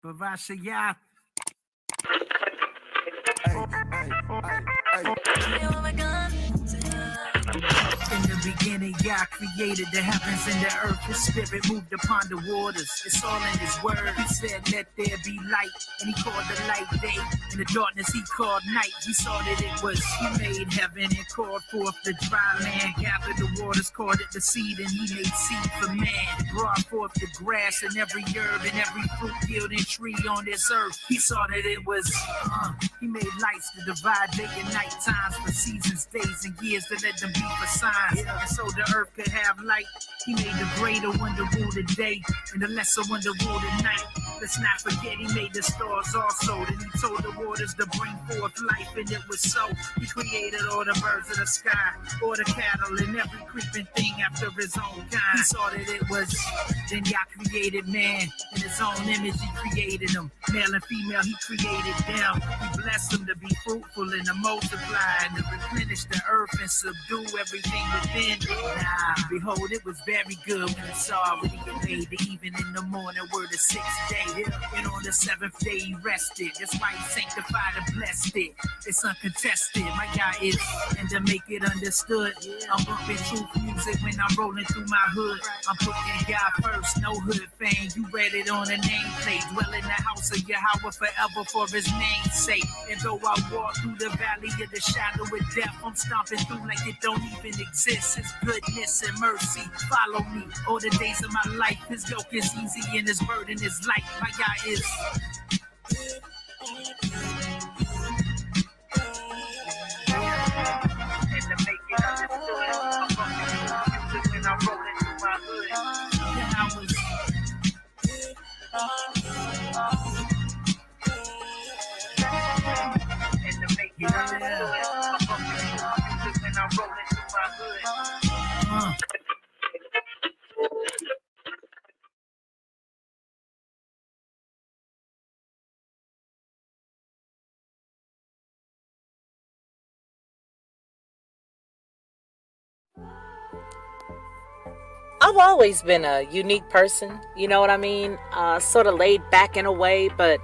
Vavashaya. In the beginning, Yah created the heavens and the earth. His spirit moved upon the waters. It's all in his word. He said, let there be light. And he called the light day. In the darkness, he called night. He saw that it was. He made heaven and called forth the dry land. Gathered the waters, called it the seed. And he made seed for man. Brought forth the grass and every herb and every fruit yielding tree on this earth. He saw that it was. He made lights to divide day and night times for seasons, days, and years to let them be for signs. And so the earth could have light. He made the greater one to rule the day and the lesser one to rule the night. Let's not forget he made the stars also. Then he told the waters to bring forth life, and it was so. He created all the birds of the sky, all the cattle, and every creeping thing after his own kind. He saw that it was. Then Yah created man. In his own image he created them. Male and female he created them. He blessed them to be fruitful and to multiply and to replenish the earth and subdue everything within. Behold, it was very good when he saw what he had made. The even in the morning were the sixth day. And on the seventh day he rested. That's why he sanctified and blessed it. It's uncontested. My God is, and to make it understood, I'm bumping truth music when I'm rolling through my hood. I'm putting God first, no hood fame. You read it on the nameplate. Dwell in the house of Yahweh forever for his name's sake. And though I walk through the valley of the shadow of death, I'm stomping through like it don't even exist. His goodness and mercy follow me all the days of my life. His yoke is easy and his burden is light. My God is. And to make it understood, I'm fucking music when I'm rolling through my hood. Then I was. And to make it understood, I'm fucking music when I'm rolling through my hood. I've always been a unique person, you know what I mean? Sort of laid back in a way, but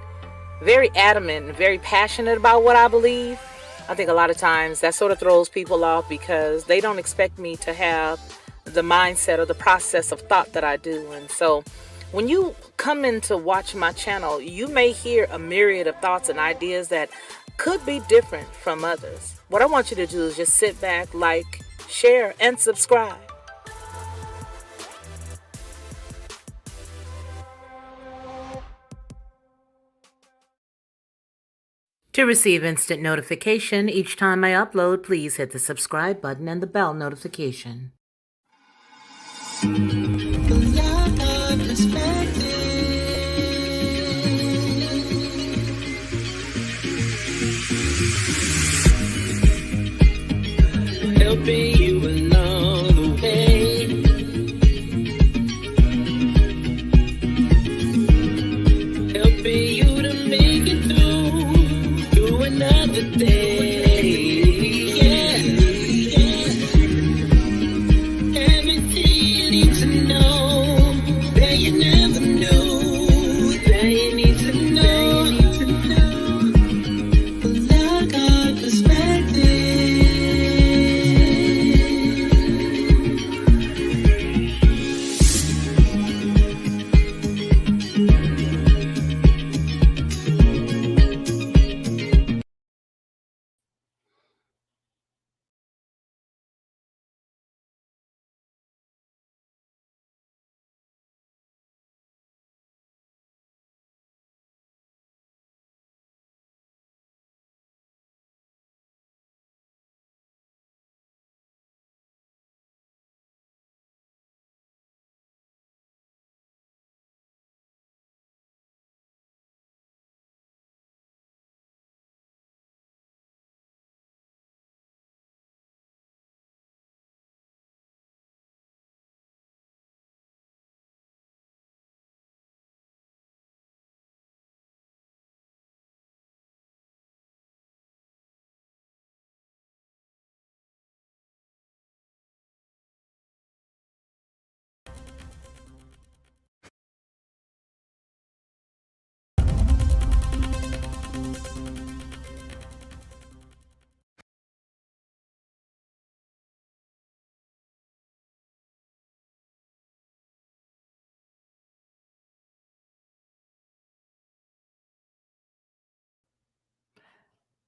very adamant and very passionate about what I believe. I think a lot of times that sort of throws people off because they don't expect me to have the mindset or the process of thought that I do. And so when you come in to watch my channel, you may hear a myriad of thoughts and ideas that could be different from others. What I want you to do is just sit back, like, share, and subscribe. To receive instant notification each time I upload, please hit the subscribe button and the bell notification. Helping you along the way. Helping you to make it through another day. Yeah. Everything you need to know, that you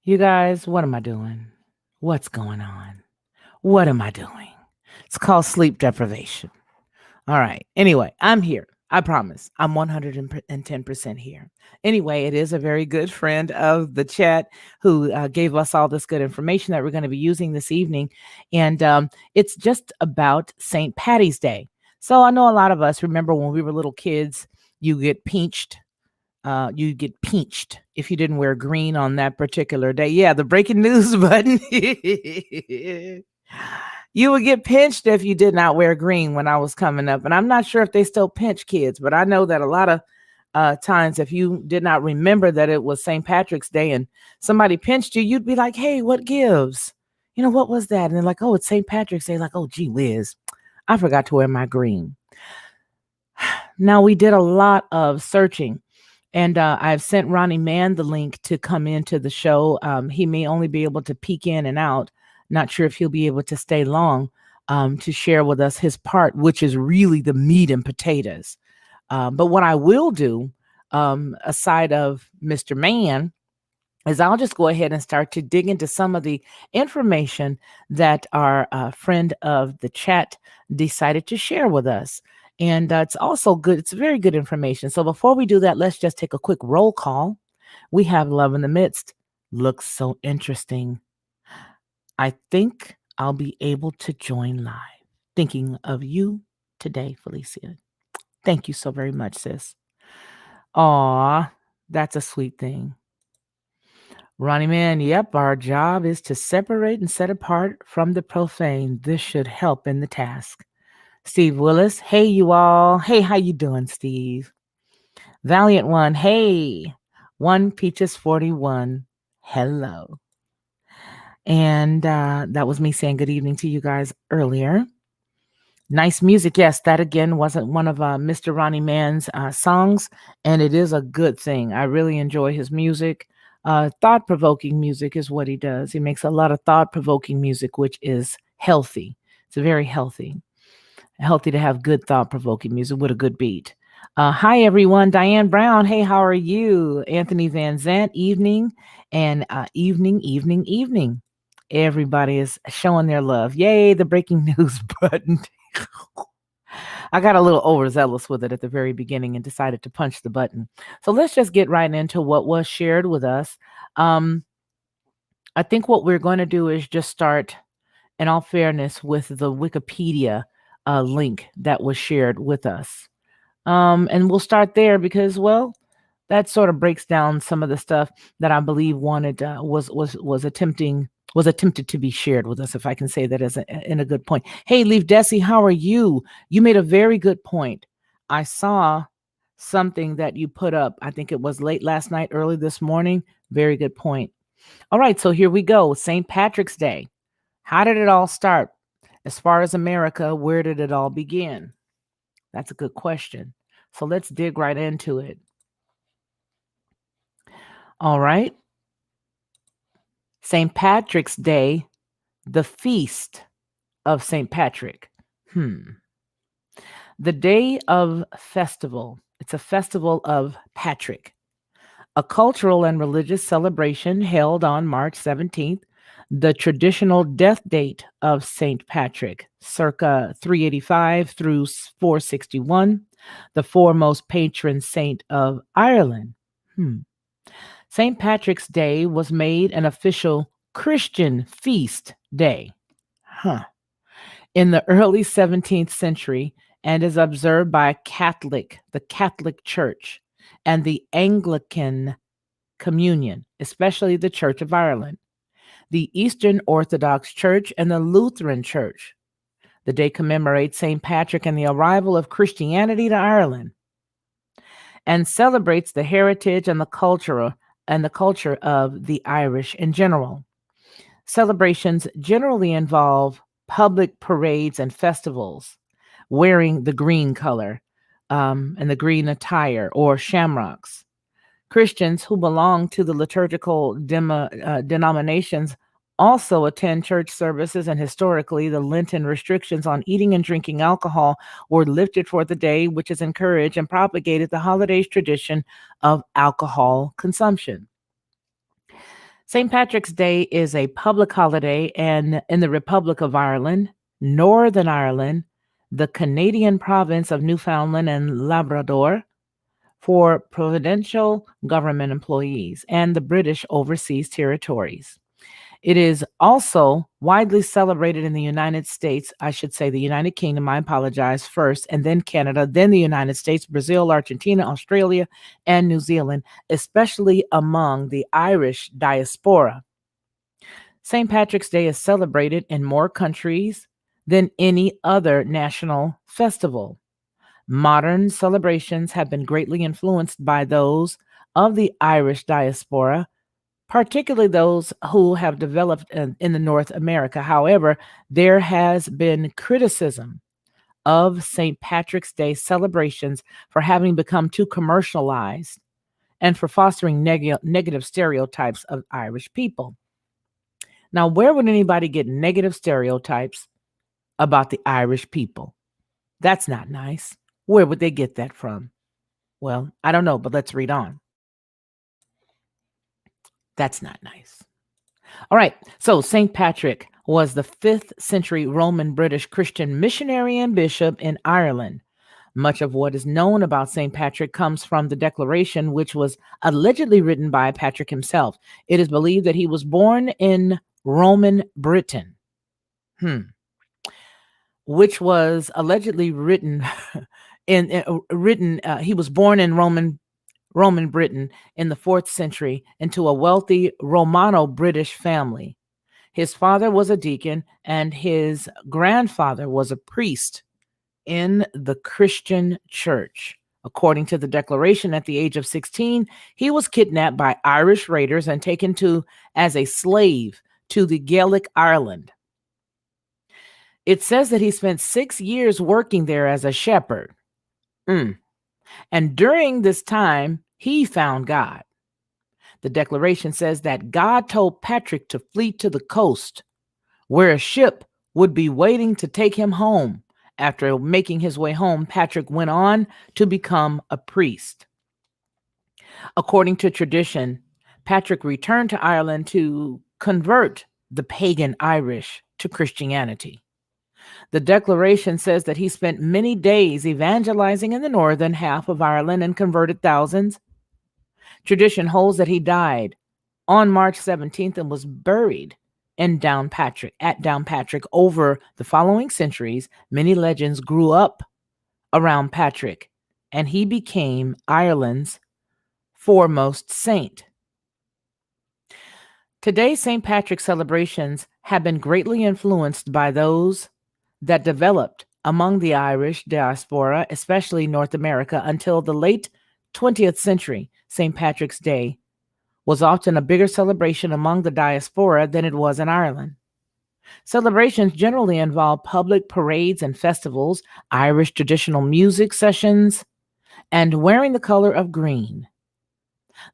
You guys, what am I doing? What's going on? What am I doing? It's called sleep deprivation. All right. Anyway, I'm here. I promise. I'm 110% here. Anyway, it is a very good friend of the chat who gave us all this good information that we're going to be using this evening. And it's just about St. Patty's Day. So I know a lot of us remember when we were little kids, you get pinched. You get pinched if you didn't wear green on that particular day. Yeah, the breaking news button. You would get pinched if you did not wear green when I was coming up. And I'm not sure if they still pinch kids, but I know that a lot of times if you did not remember that it was St. Patrick's Day and somebody pinched you, you'd be like, hey, what gives? You know, what was that? And they're like, oh, it's St. Patrick's Day. Like, oh, gee whiz, I forgot to wear my green. Now, we did a lot of searching. And I've sent Ronnie Mann the link to come into the show. He may only be able to peek in and out. Not sure if he'll be able to stay long to share with us his part, which is really the meat and potatoes. But what I will do, aside of Mr. Mann, is I'll just go ahead and start to dig into some of the information that our friend of the chat decided to share with us. And it's also good. It's very good information. So before we do that, let's just take a quick roll call. We have Love in the Midst. Looks so interesting. I think I'll be able to join live. Thinking of you today, Felicia. Thank you so very much, sis. Aw, that's a sweet thing. Ronnie Man, yep, our job is to separate and set apart from the profane. This should help in the task. Steve Willis, hey you all. Hey, how you doing, Steve? Valiant One, hey. One Peaches 41, hello. And that was me saying good evening to you guys earlier. Nice music. Yes, that again wasn't one of Mr. Ronnie Mann's songs, and it is a good thing. I really enjoy his music. Thought-provoking music is what he does. He makes a lot of thought-provoking music, which is healthy. It's very healthy. Healthy to have good thought-provoking music with a good beat. Hi, everyone. Diane Brown. Hey, how are you? Anthony Van Zant. Evening and evening. Everybody is showing their love. Yay, the breaking news button. I got a little overzealous with it at the very beginning and decided to punch the button. So let's just get right into what was shared with us. I think what we're going to do is just start, in all fairness, with the Wikipedia link that was shared with us. And we'll start there because, well, that sort of breaks down some of the stuff that I believe was attempted to be shared with us, if I can say that in a good point. Hey, Leaf Desi, how are you? You made a very good point. I saw something that you put up. I think it was late last night, early this morning. Very good point. All right, so here we go. St. Patrick's Day. How did it all start? As far as America, where did it all begin? That's a good question. So let's dig right into it. All right. St. Patrick's Day, the feast of St. Patrick. The day of festival. It's a festival of Patrick, a cultural and religious celebration held on March 17th, the traditional death date of St. Patrick, circa 385 through 461, the foremost patron saint of Ireland. St. Patrick's Day was made an official Christian feast day in the early 17th century and is observed by the Catholic Church, and the Anglican Communion, especially the Church of Ireland, the Eastern Orthodox Church, and the Lutheran Church. The day commemorates St. Patrick and the arrival of Christianity to Ireland, and celebrates the heritage and the culture of the Irish in general. Celebrations generally involve public parades and festivals, wearing the green color and the green attire or shamrocks. Christians who belong to the liturgical denominations also attend church services, and historically, the Lenten restrictions on eating and drinking alcohol were lifted for the day, which has encouraged and propagated the holiday's tradition of alcohol consumption. St. Patrick's Day is a public holiday and in the Republic of Ireland, Northern Ireland, the Canadian province of Newfoundland and Labrador for provincial government employees and the British overseas territories. It is also widely celebrated in the United States, I should say the United Kingdom, I apologize, first, and then Canada, then the United States, Brazil, Argentina, Australia, and New Zealand, especially among the Irish diaspora. St. Patrick's Day is celebrated in more countries than any other national festival. Modern celebrations have been greatly influenced by those of the Irish diaspora, particularly those who have developed in the North America. However, there has been criticism of St. Patrick's Day celebrations for having become too commercialized and for fostering negative stereotypes of Irish people. Now, where would anybody get negative stereotypes about the Irish people? That's not nice. Where would they get that from? Well, I don't know, but let's read on. That's not nice. All right, so St. Patrick was the 5th century Roman British Christian missionary and bishop in Ireland. Much of what is known about St. Patrick comes from the Declaration, which was allegedly written by Patrick himself. It is believed that he was born in Roman Britain, which was allegedly written he was born in Roman Britain in the 4th century into a wealthy Romano-British family. His father was a deacon and his grandfather was a priest in the Christian church. According to the Declaration, at the age of 16, he was kidnapped by Irish raiders and taken as a slave to the Gaelic Ireland. It says that he spent 6 years working there as a shepherd. And during this time, he found God. The Declaration says that God told Patrick to flee to the coast, where a ship would be waiting to take him home. After making his way home, Patrick went on to become a priest. According to tradition, Patrick returned to Ireland to convert the pagan Irish to Christianity. The Declaration says that he spent many days evangelizing in the northern half of Ireland and converted thousands. Tradition holds that he died on March 17th and was buried in Downpatrick. Over the following centuries, many legends grew up around Patrick, and he became Ireland's foremost saint. Today, St. Patrick's celebrations have been greatly influenced by those that developed among the Irish diaspora, especially North America. Until the late 20th century, St. Patrick's Day was often a bigger celebration among the diaspora than it was in Ireland. Celebrations generally involve public parades and festivals, Irish traditional music sessions, and wearing the color of green.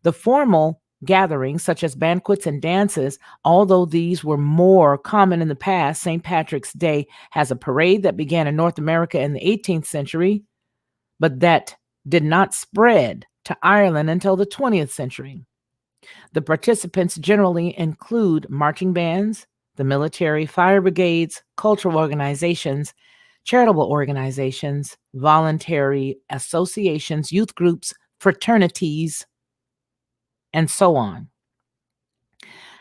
The formal gatherings, such as banquets and dances, although these were more common in the past, St. Patrick's Day has a parade that began in North America in the 18th century, but that did not spread to Ireland until the 20th century. The participants generally include marching bands, the military, fire brigades, cultural organizations, charitable organizations, voluntary associations, youth groups, fraternities, and so on.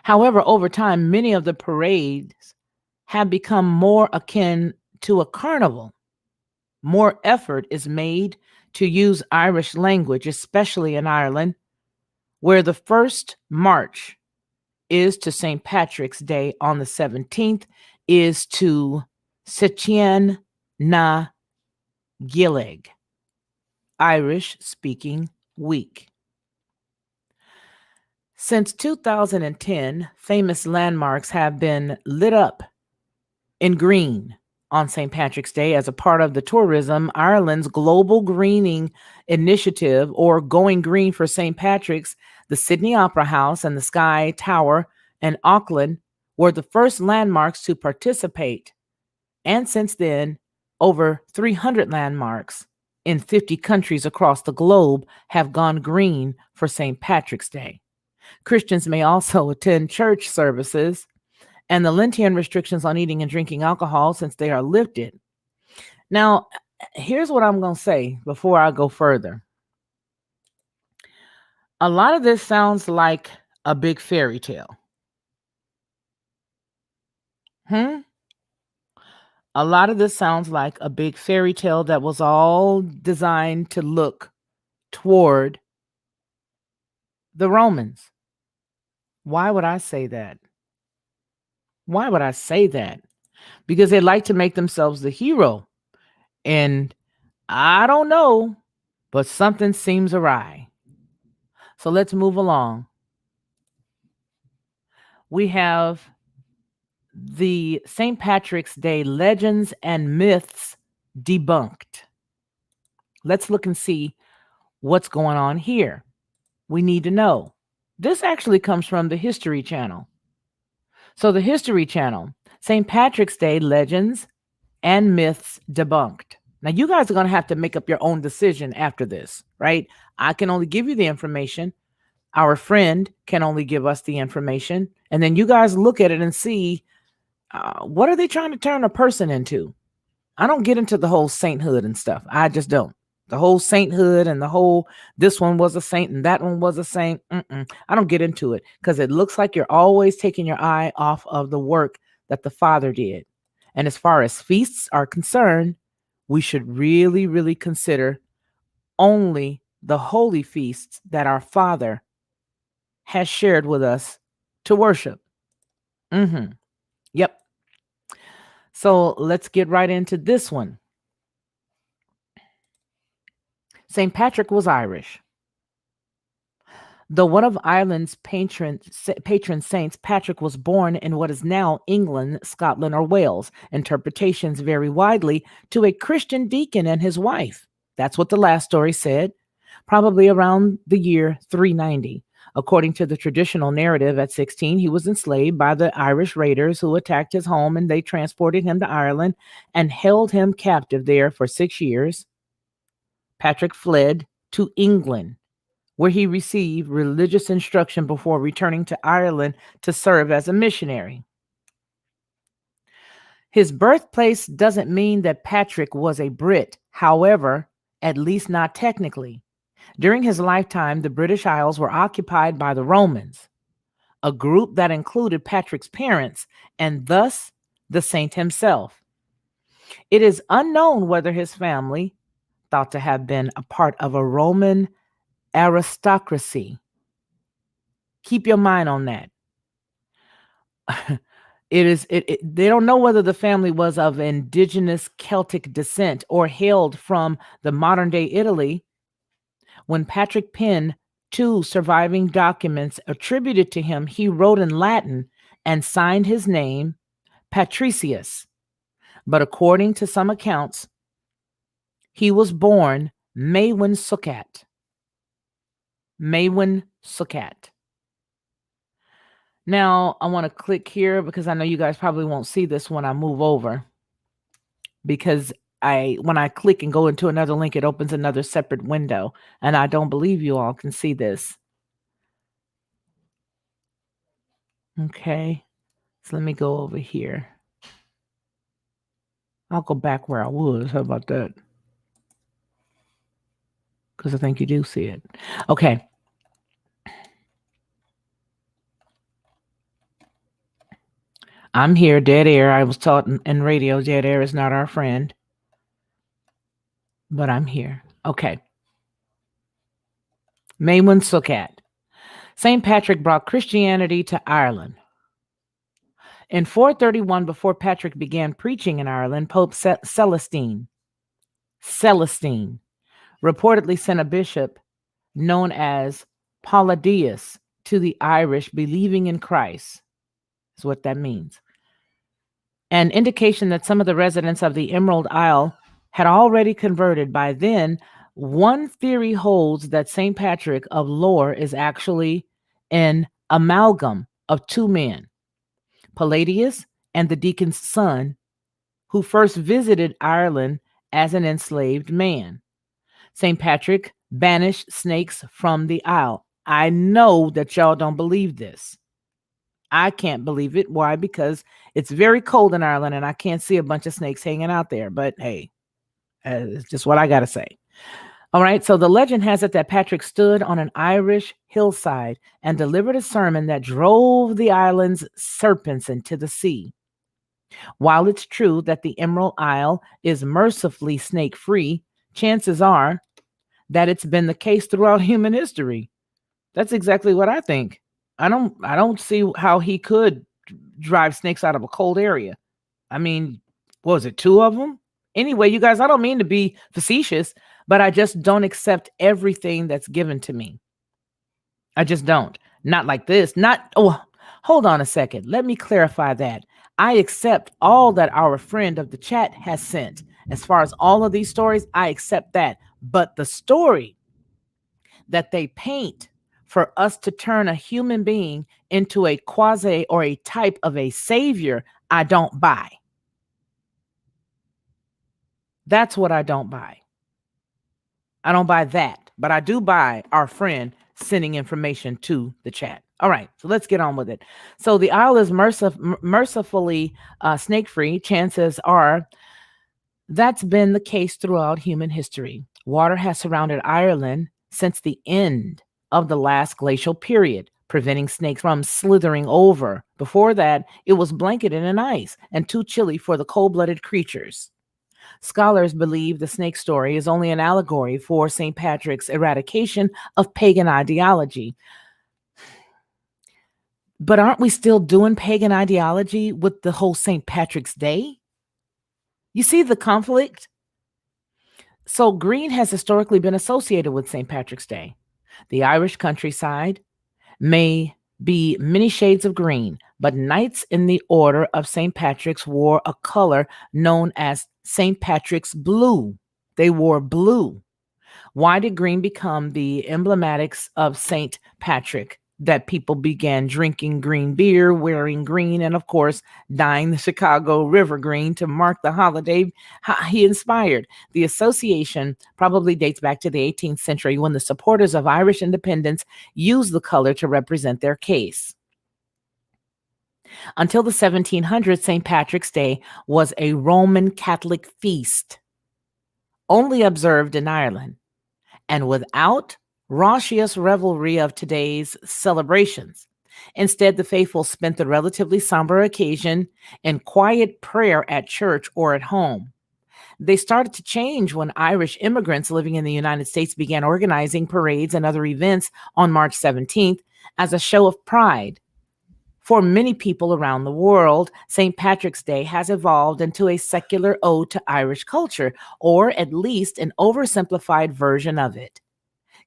However, over time, many of the parades have become more akin to a carnival. More effort is made to use Irish language, especially in Ireland, where the first march is to St. Patrick's Day on the 17th, is to Sitchin na Gaeilge, Irish Speaking Week. Since 2010, famous landmarks have been lit up in green on St. Patrick's Day as a part of the Tourism Ireland's Global Greening Initiative, or Going Green for St. Patrick's. The Sydney Opera House and the Sky Tower in Auckland were the first landmarks to participate. And since then, over 300 landmarks in 50 countries across the globe have gone green for St. Patrick's Day. Christians may also attend church services, and the Lenten restrictions on eating and drinking alcohol since they are lifted. Now, here's what I'm going to say before I go further. A lot of this sounds like a big fairy tale. A lot of this sounds like a big fairy tale that was all designed to look toward the Romans. Why would I say that? Why would I say that? Because they like to make themselves the hero. And I don't know, but something seems awry. So let's move along. We have the St. Patrick's Day legends and myths debunked. Let's look and see what's going on here. We need to know. This actually comes from the History Channel. So the History Channel, St. Patrick's Day legends and myths debunked. Now you guys are going to have to make up your own decision after this, right? I can only give you the information. Our friend can only give us the information. And then you guys look at it and see, what are they trying to turn a person into? I don't get into the whole sainthood and stuff. I just don't. The whole sainthood and the whole, this one was a saint and that one was a saint. I don't get into it because it looks like you're always taking your eye off of the work that the Father did. And as far as feasts are concerned, we should really, really consider only the holy feasts that our Father has shared with us to worship. Yep. So let's get right into this one. St. Patrick was Irish. Though one of Ireland's patron saints, Patrick was born in what is now England, Scotland, or Wales. Interpretations vary widely to a Christian deacon and his wife. That's what the last story said, probably around the year 390. According to the traditional narrative, at 16, he was enslaved by the Irish raiders who attacked his home, and they transported him to Ireland and held him captive there for 6 years. Patrick fled to England, where he received religious instruction before returning to Ireland to serve as a missionary. His birthplace doesn't mean that Patrick was a Brit, however, at least not technically. During his lifetime, the British Isles were occupied by the Romans, a group that included Patrick's parents and thus the saint himself. It is unknown whether his family, thought to have been a part of a Roman aristocracy. Keep your mind on that. They don't know whether the family was of indigenous Celtic descent or hailed from the modern day Italy. When Patrick penned 2 surviving documents attributed to him, he wrote in Latin and signed his name Patricius. But according to some accounts, he was born Maewyn Succat. Maewyn Succat. Now, I want to click here because I know you guys probably won't see this when I move over. Because when I click and go into another link, it opens another separate window. And I don't believe you all can see this. Okay. So let me go over here. I'll go back where I was. How about that? Because I think you do see it. Okay. I'm here, dead air. I was taught in radio, dead air is not our friend. But I'm here. Okay. Maewyn Succat. St. Patrick brought Christianity to Ireland. In 431, before Patrick began preaching in Ireland, Pope Celestine reportedly sent a bishop known as Palladius to the Irish believing in Christ. Is what that means. An indication that some of the residents of the Emerald Isle had already converted by then. One theory holds that St. Patrick of Lore is actually an amalgam of 2 men, Palladius and the deacon's son, who first visited Ireland as an enslaved man. St. Patrick banished snakes from the isle. I know that y'all don't believe this. I can't believe it. Why? Because it's very cold in Ireland and I can't see a bunch of snakes hanging out there. But hey, it's just what I got to say. All right. So the legend has it that Patrick stood on an Irish hillside and delivered a sermon that drove the island's serpents into the sea. While it's true that the Emerald Isle is mercifully snake free, chances are that it's been the case throughout human history. That's exactly what I think. I don't see how he could drive snakes out of a cold area. I mean, what was it, two of them? Anyway, you guys, I don't mean to be facetious, but I just don't accept everything that's given to me. I just don't. Not like this. Not, oh, hold on a second. Let me clarify that. I accept all that our friend of the chat has sent. As far as all of these stories, I accept that. But the story that they paint for us to turn a human being into a quasi or a type of a savior, I don't buy. That's what I don't buy. I don't buy that, but I do buy our friend sending information to the chat. All right, so let's get on with it. So the isle is mercifully snake-free. Chances are that's been the case throughout human history. Water has surrounded Ireland since the end of the last glacial period, preventing snakes from slithering over. Before that, it was blanketed in ice and too chilly for the cold-blooded creatures. Scholars believe the snake story is only an allegory for St. Patrick's eradication of pagan ideology. But aren't we still doing pagan ideology with the whole St. Patrick's Day? You see the conflict? So green has historically been associated with St. Patrick's Day. The Irish countryside may be many shades of green, but knights in the order of St. Patrick's wore a color known as St. Patrick's blue. They wore blue. Why did green become the emblematics of St. Patrick? That people began drinking green beer, wearing green, and of course, dyeing the Chicago River green to mark the holiday he inspired. The association probably dates back to the 18th century when the supporters of Irish independence used the color to represent their case. Until the 1700s, St. Patrick's Day was a Roman Catholic feast, only observed in Ireland, and without raucous revelry of today's celebrations. Instead, the faithful spent the relatively somber occasion in quiet prayer at church or at home. They started to change when Irish immigrants living in the United States began organizing parades and other events on March 17th as a show of pride. For many people around the world, St. Patrick's Day has evolved into a secular ode to Irish culture, or at least an oversimplified version of it,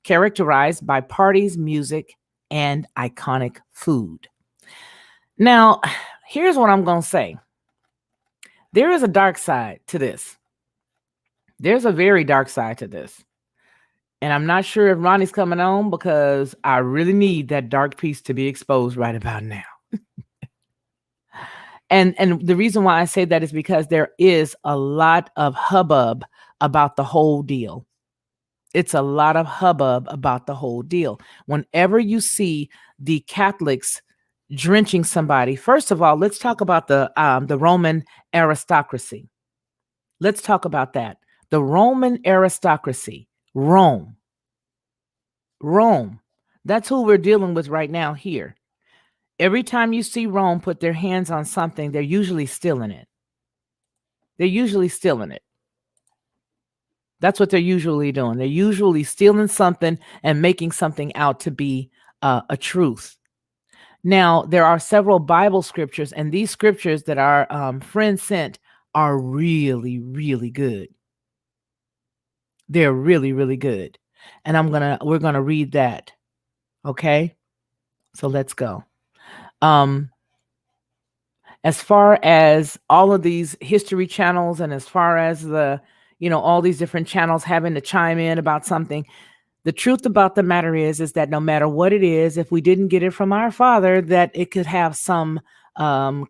characterized by parties, music, and iconic food. Now, here's what I'm going to say. There is a dark side to this. There's a very dark side to this. And I'm not sure if Ronnie's coming on because I really need that dark piece to be exposed right about now. And the reason why I say that is because there is a lot of hubbub about the whole deal. It's a lot of hubbub about the whole deal. Whenever you see the Catholics drenching somebody, first of all, let's talk about the Roman aristocracy. Let's talk about that. The Roman aristocracy, Rome. That's who we're dealing with right now here. Every time you see Rome put their hands on something, they're usually stealing it. That's what they're usually doing. They're usually stealing something and making something out to be a truth. Now, there are several Bible scriptures, and these scriptures that our friend sent are really, really good. They're really, really good. And we're gonna read that. Okay? So let's go. As far as all of these history channels and as far as all these different channels having to chime in about something, the truth about the matter is that no matter what it is, if we didn't get it from our Father, that it could have some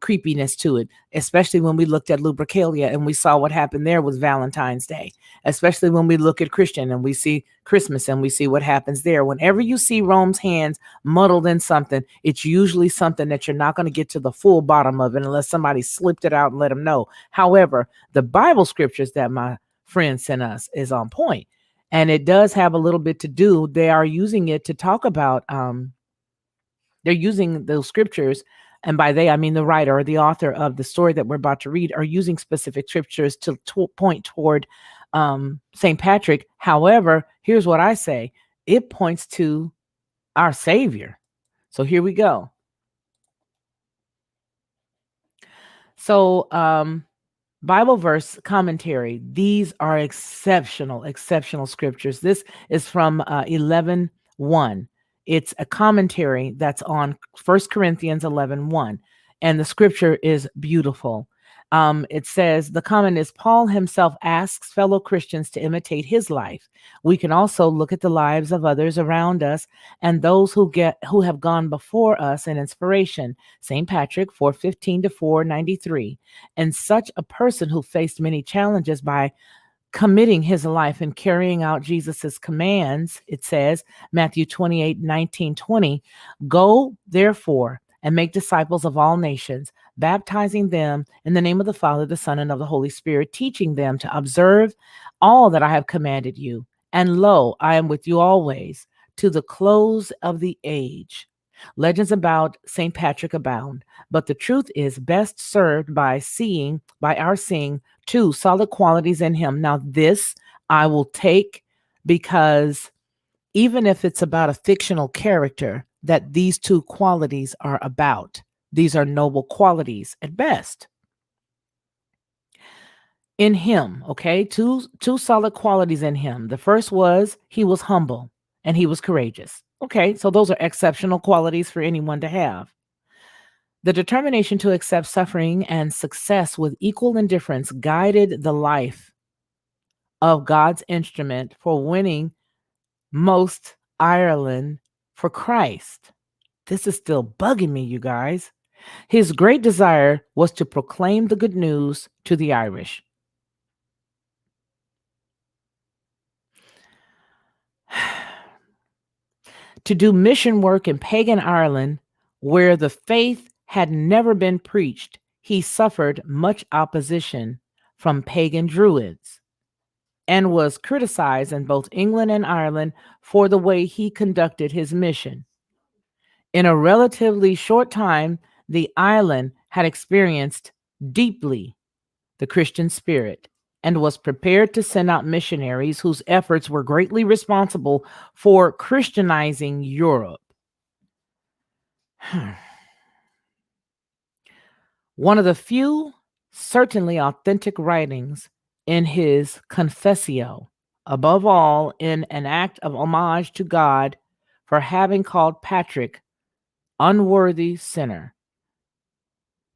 creepiness to it, especially when we looked at Lupercalia and we saw what happened there with Valentine's Day, especially when we look at Christian and we see Christmas and we see what happens there. Whenever you see Rome's hands muddled in something, it's usually something that you're not going to get to the full bottom of it unless somebody slipped it out and let them know. However, the Bible scriptures that my friend sent us is on point, and it does have a little bit to do. They are using it to talk about, they're using those scriptures, and by they, I mean the writer or the author of the story that we're about to read, are using specific scriptures to point toward St. Patrick. However, here's what I say. It points to our Savior. So here we go. So Bible verse commentary. These are exceptional scriptures. This is from 11:1. It's a commentary that's on 1 Corinthians 11:1, and the scripture is beautiful. It says, the comment is, Paul himself asks fellow Christians to imitate his life. We can also look at the lives of others around us and those who have gone before us in inspiration. St. Patrick, 415 to 493. And such a person who faced many challenges by committing his life and carrying out Jesus's commands. It says, Matthew 28:19-20, go therefore and make disciples of all nations, baptizing them in the name of the Father, the Son, and of the Holy Spirit, teaching them to observe all that I have commanded you. And lo, I am with you always to the close of the age. Legends about St. Patrick abound, but the truth is best served by our seeing two solid qualities in him. Now this I will take, because even if it's about a fictional character, that these two qualities are about. These are noble qualities at best. In him, okay, two solid qualities in him. The first was he was humble and he was courageous. Okay, so those are exceptional qualities for anyone to have. The determination to accept suffering and success with equal indifference guided the life of God's instrument for winning most Ireland for Christ. This is still bugging me, you guys. His great desire was to proclaim the good news to the Irish. To do mission work in pagan Ireland, where the faith had never been preached, he suffered much opposition from pagan Druids and was criticized in both England and Ireland for the way he conducted his mission. In a relatively short time, the island had experienced deeply the Christian spirit and was prepared to send out missionaries whose efforts were greatly responsible for Christianizing Europe. One of the few certainly authentic writings in his Confessio, above all in an act of homage to God for having called Patrick unworthy sinner.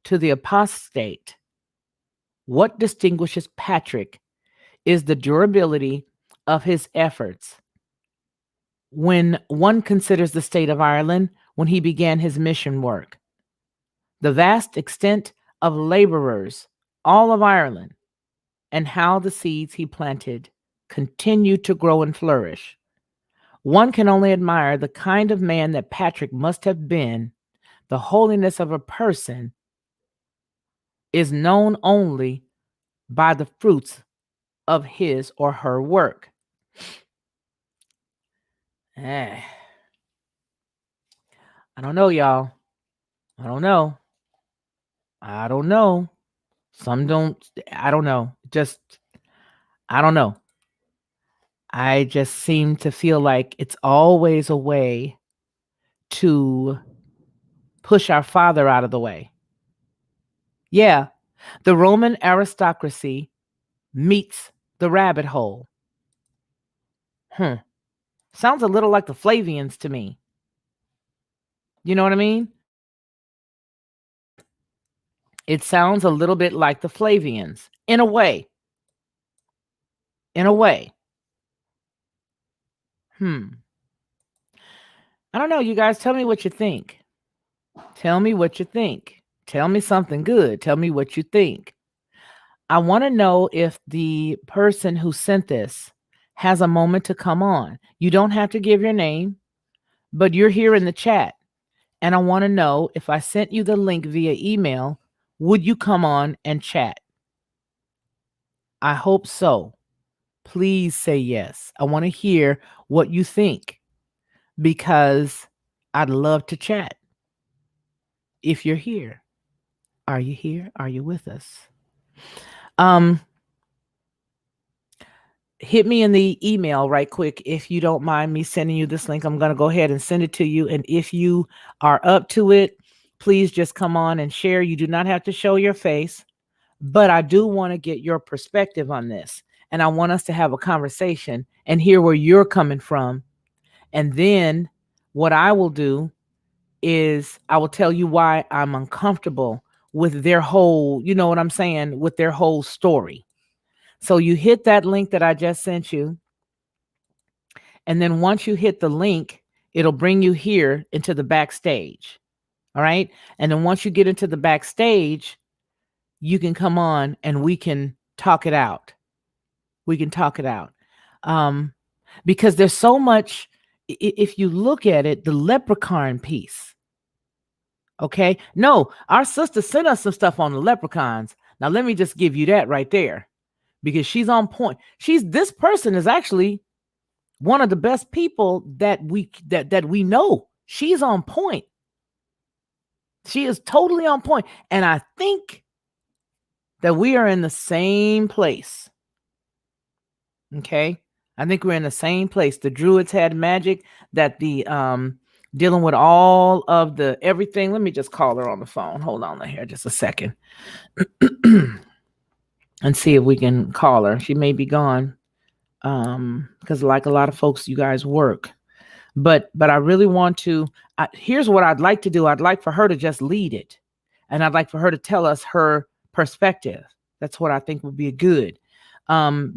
To the apostate, what distinguishes Patrick is the durability of his efforts. When one considers the state of Ireland when he began his mission work, the vast extent of laborers, all of Ireland, and how the seeds he planted continue to grow and flourish, one can only admire the kind of man that Patrick must have been. The holiness of a person is known only by the fruits of his or her work. I don't know, y'all. I don't know. Some don't. I don't know. I don't know. I just seem to feel like it's always a way to push our Father out of the way. Yeah, the Roman aristocracy meets the rabbit hole. Sounds a little like the Flavians to me. You know what I mean? It sounds a little bit like the Flavians, in a way. I don't know, you guys. Tell me what you think. Tell me something good. Tell me what you think. I want to know if the person who sent this has a moment to come on. You don't have to give your name, but you're here in the chat. And I want to know, if I sent you the link via email, would you come on and chat? I hope so. Please say yes. I want to hear what you think, because I'd love to chat. If you're here, are you here? Are you with us? Hit me in the email right quick if you don't mind me sending you this link. I'm going to go ahead and send it to you. And if you are up to it, please just come on and share. You do not have to show your face, but I do want to get your perspective on this. And I want us to have a conversation and hear where you're coming from. And then what I will do is I will tell you why I'm uncomfortable with their whole, you know what I'm saying, with their whole story. So you hit that link that I just sent you. And then once you hit the link, it'll bring you here into the backstage. All right. And then once you get into the backstage, you can come on and we can talk it out. We can talk it out. Because there's so much, if you look at it, the leprechaun piece. Okay. No, our sister sent us some stuff on the leprechauns. Now, let me just give you that right there, because she's on point. This person is actually one of the best people that we know. She's on point. She is totally on point. And I think that we are in the same place. Okay. I think we're in the same place. The Druids had magic, that the dealing with all of the everything. Let me just call her on the phone. Hold on here just a second. And see if we can call her. She may be gone. Because like a lot of folks, you guys work. But I really want to, here's what I'd like to do. I'd like for her to just lead it. And I'd like for her to tell us her perspective. That's what I think would be good.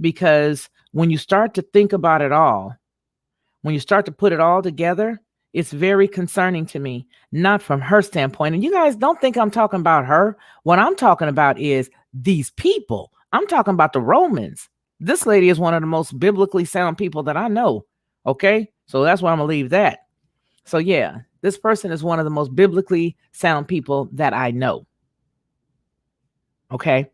Because when you start to think about it all, when you start to put it all together, it's very concerning to me, not from her standpoint. And you guys don't think I'm talking about her. What I'm talking about is these people. I'm talking about the Romans. This lady is one of the most biblically sound people that I know. Okay. So that's why I'm going to leave that. So yeah, this person is one of the most biblically sound people that I know. Okay.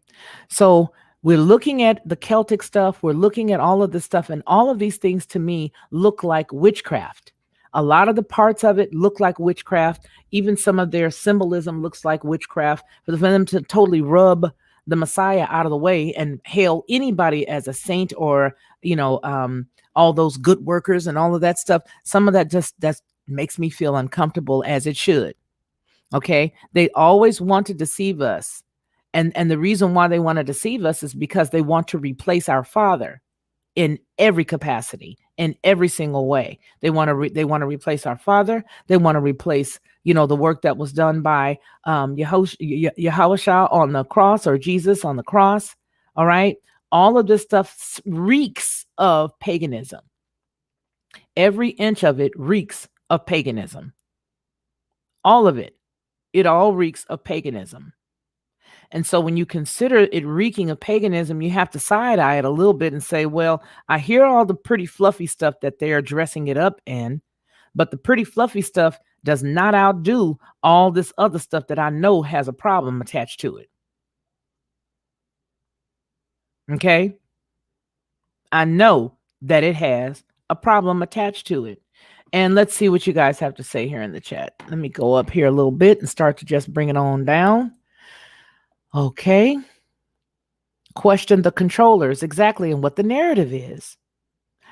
So we're looking at the Celtic stuff. We're looking at all of this stuff, and all of these things to me look like witchcraft. A lot of the parts of it look like witchcraft. Even some of their symbolism looks like witchcraft. For them to totally rub the Messiah out of the way and hail anybody as a saint, or, all those good workers and all of that stuff. Some of that that makes me feel uncomfortable, as it should. Okay. They always want to deceive us. And the reason why they want to deceive us is because they want to replace our Father in every capacity, in every single way. They want to replace our Father. They want to replace, the work that was done by Yahushua on the cross, or Jesus on the cross. All right. All of this stuff reeks of paganism. Every inch of it reeks of paganism. All of it. It all reeks of paganism. And so when you consider it reeking of paganism, you have to side-eye it a little bit and say, well, I hear all the pretty fluffy stuff that they're dressing it up in, but the pretty fluffy stuff does not outdo all this other stuff that I know has a problem attached to it. Okay? I know that it has a problem attached to it. And let's see what you guys have to say here in the chat. Let me go up here a little bit and start to just bring it on down. Okay. Question the controllers exactly and what the narrative is.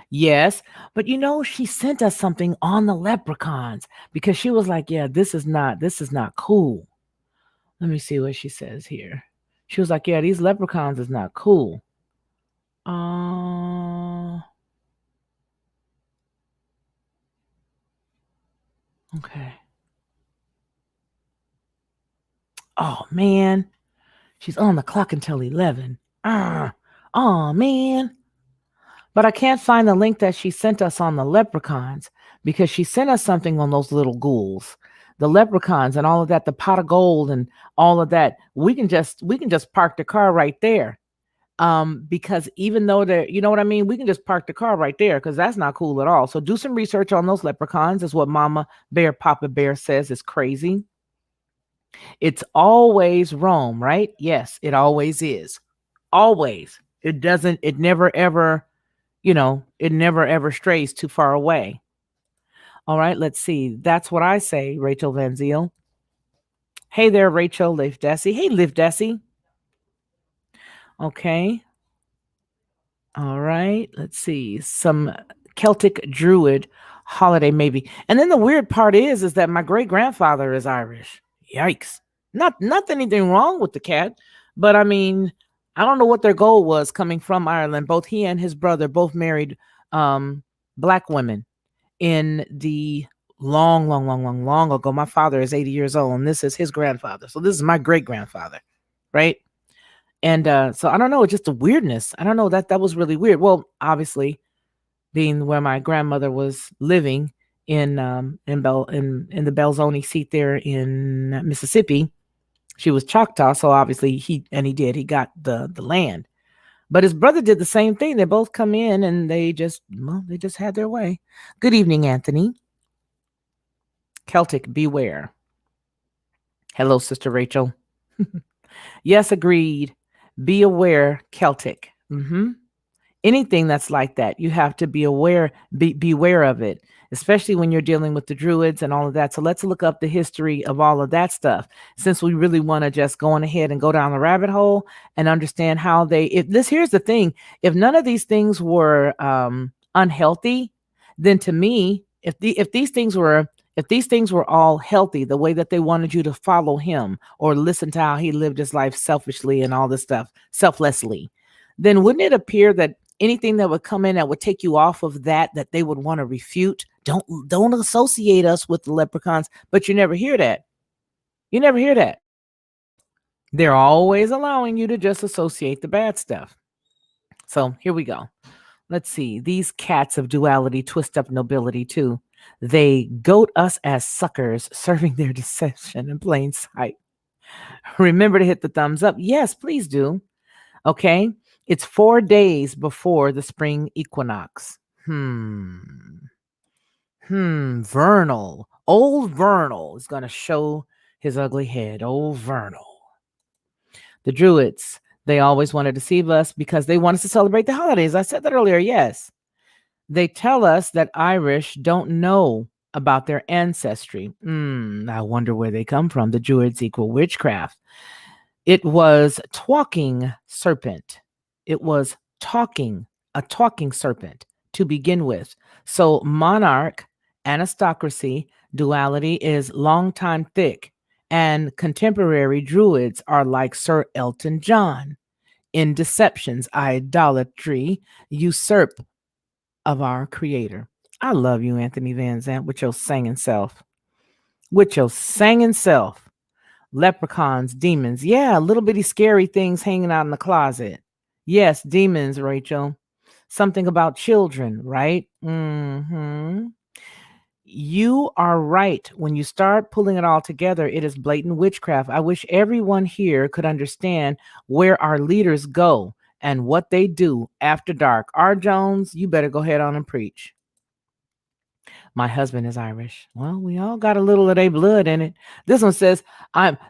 Yes, but she sent us something on the leprechauns, because she was like, yeah, this is not cool. Let me see what she says here. She was like, yeah, these leprechauns is not cool. Okay. Oh man. She's on the clock until 11. Oh, man. But I can't find the link that she sent us on the leprechauns, because she sent us something on those little ghouls. the leprechauns and all of that, the pot of gold and all of that, we can just park the car right there. Because even though they're, you know what I mean, we can just park the car right there because that's not cool at all. So do some research on those leprechauns, is what Mama Bear, Papa Bear says is crazy. It's always Rome, right? Yes, it always is. Always. It never ever, it never ever strays too far away. All right, let's see. That's what I say, Rachel Van Ziel. Hey there, Rachel Liv Desi. Hey, Liv Desi. Okay. All right, let's see. Some Celtic Druid holiday, maybe. And then the weird part is that my great grandfather is Irish. Yikes. Not anything wrong with the cat, but I mean, I don't know what their goal was coming from Ireland. Both he and his brother both married black women in the long ago. My father is 80 years old, and this is his grandfather. So this is my great grandfather, right? And so I don't know, just the weirdness. I don't know, that was really weird. Well, obviously, being where my grandmother was living in the Belzoni seat there in Mississippi, she was Choctaw. So obviously he got the land. But his brother did the same thing. They both come in and they just had their way. Good evening, Anthony. Celtic, beware. Hello, Sister Rachel. Yes, agreed. Be aware, Celtic. Anything that's like that, you have to be aware, beware of it, especially when you're dealing with the Druids and all of that. So let's look up the history of all of that stuff, since we really want to just go on ahead and go down the rabbit hole and understand how here's the thing. If none of these things were unhealthy, then to me, if these things were all healthy, the way that they wanted you to follow him or listen to how he lived his life selfishly and all this stuff, selflessly, then wouldn't it appear that anything that would come in that would take you off of that they would want to refute? Don't associate us with the leprechauns. But you never hear that. You never hear that. They're always allowing you to just associate the bad stuff. So here we go. Let's see. These cats of duality twist up nobility too. They goat us as suckers, serving their deception in plain sight. Remember to hit the thumbs up. Yes, please do. Okay. It's 4 days before the spring equinox. Vernal. Old Vernal is going to show his ugly head. Old Vernal. The Druids, they always want to deceive us because they want us to celebrate the holidays. I said that earlier. Yes. They tell us that Irish don't know about their ancestry. I wonder where they come from. The Druids equal witchcraft. It was talking serpent. It was a talking serpent to begin with. So monarch, aristocracy, duality is long time thick. And contemporary Druids are like Sir Elton John in deceptions, idolatry, usurp of our creator. I love you, Anthony Van Zant, with your singing self. With your singing self. Leprechauns, demons. Yeah, little bitty scary things hanging out in the closet. Yes, demons, Rachel. Something about children, right? You are right. When you start pulling it all together, it is blatant witchcraft. I wish everyone here could understand where our leaders go and what they do after dark. R. Jones, you better go ahead on and preach. My husband is Irish. Well, we all got a little of their blood in it. This one says,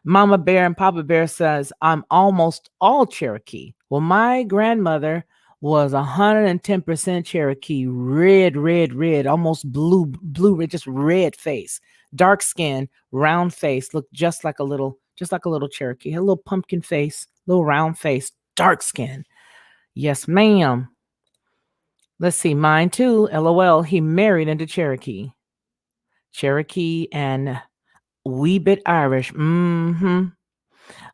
Mama Bear and Papa Bear says, I'm almost all Cherokee. Well, my grandmother was 110% Cherokee, red, almost blue, just red face, dark skin, round face, looked just like a little Cherokee, a little pumpkin face, little round face, dark skin. Yes, ma'am. Let's see, mine too. LOL. He married into Cherokee and wee bit Irish. My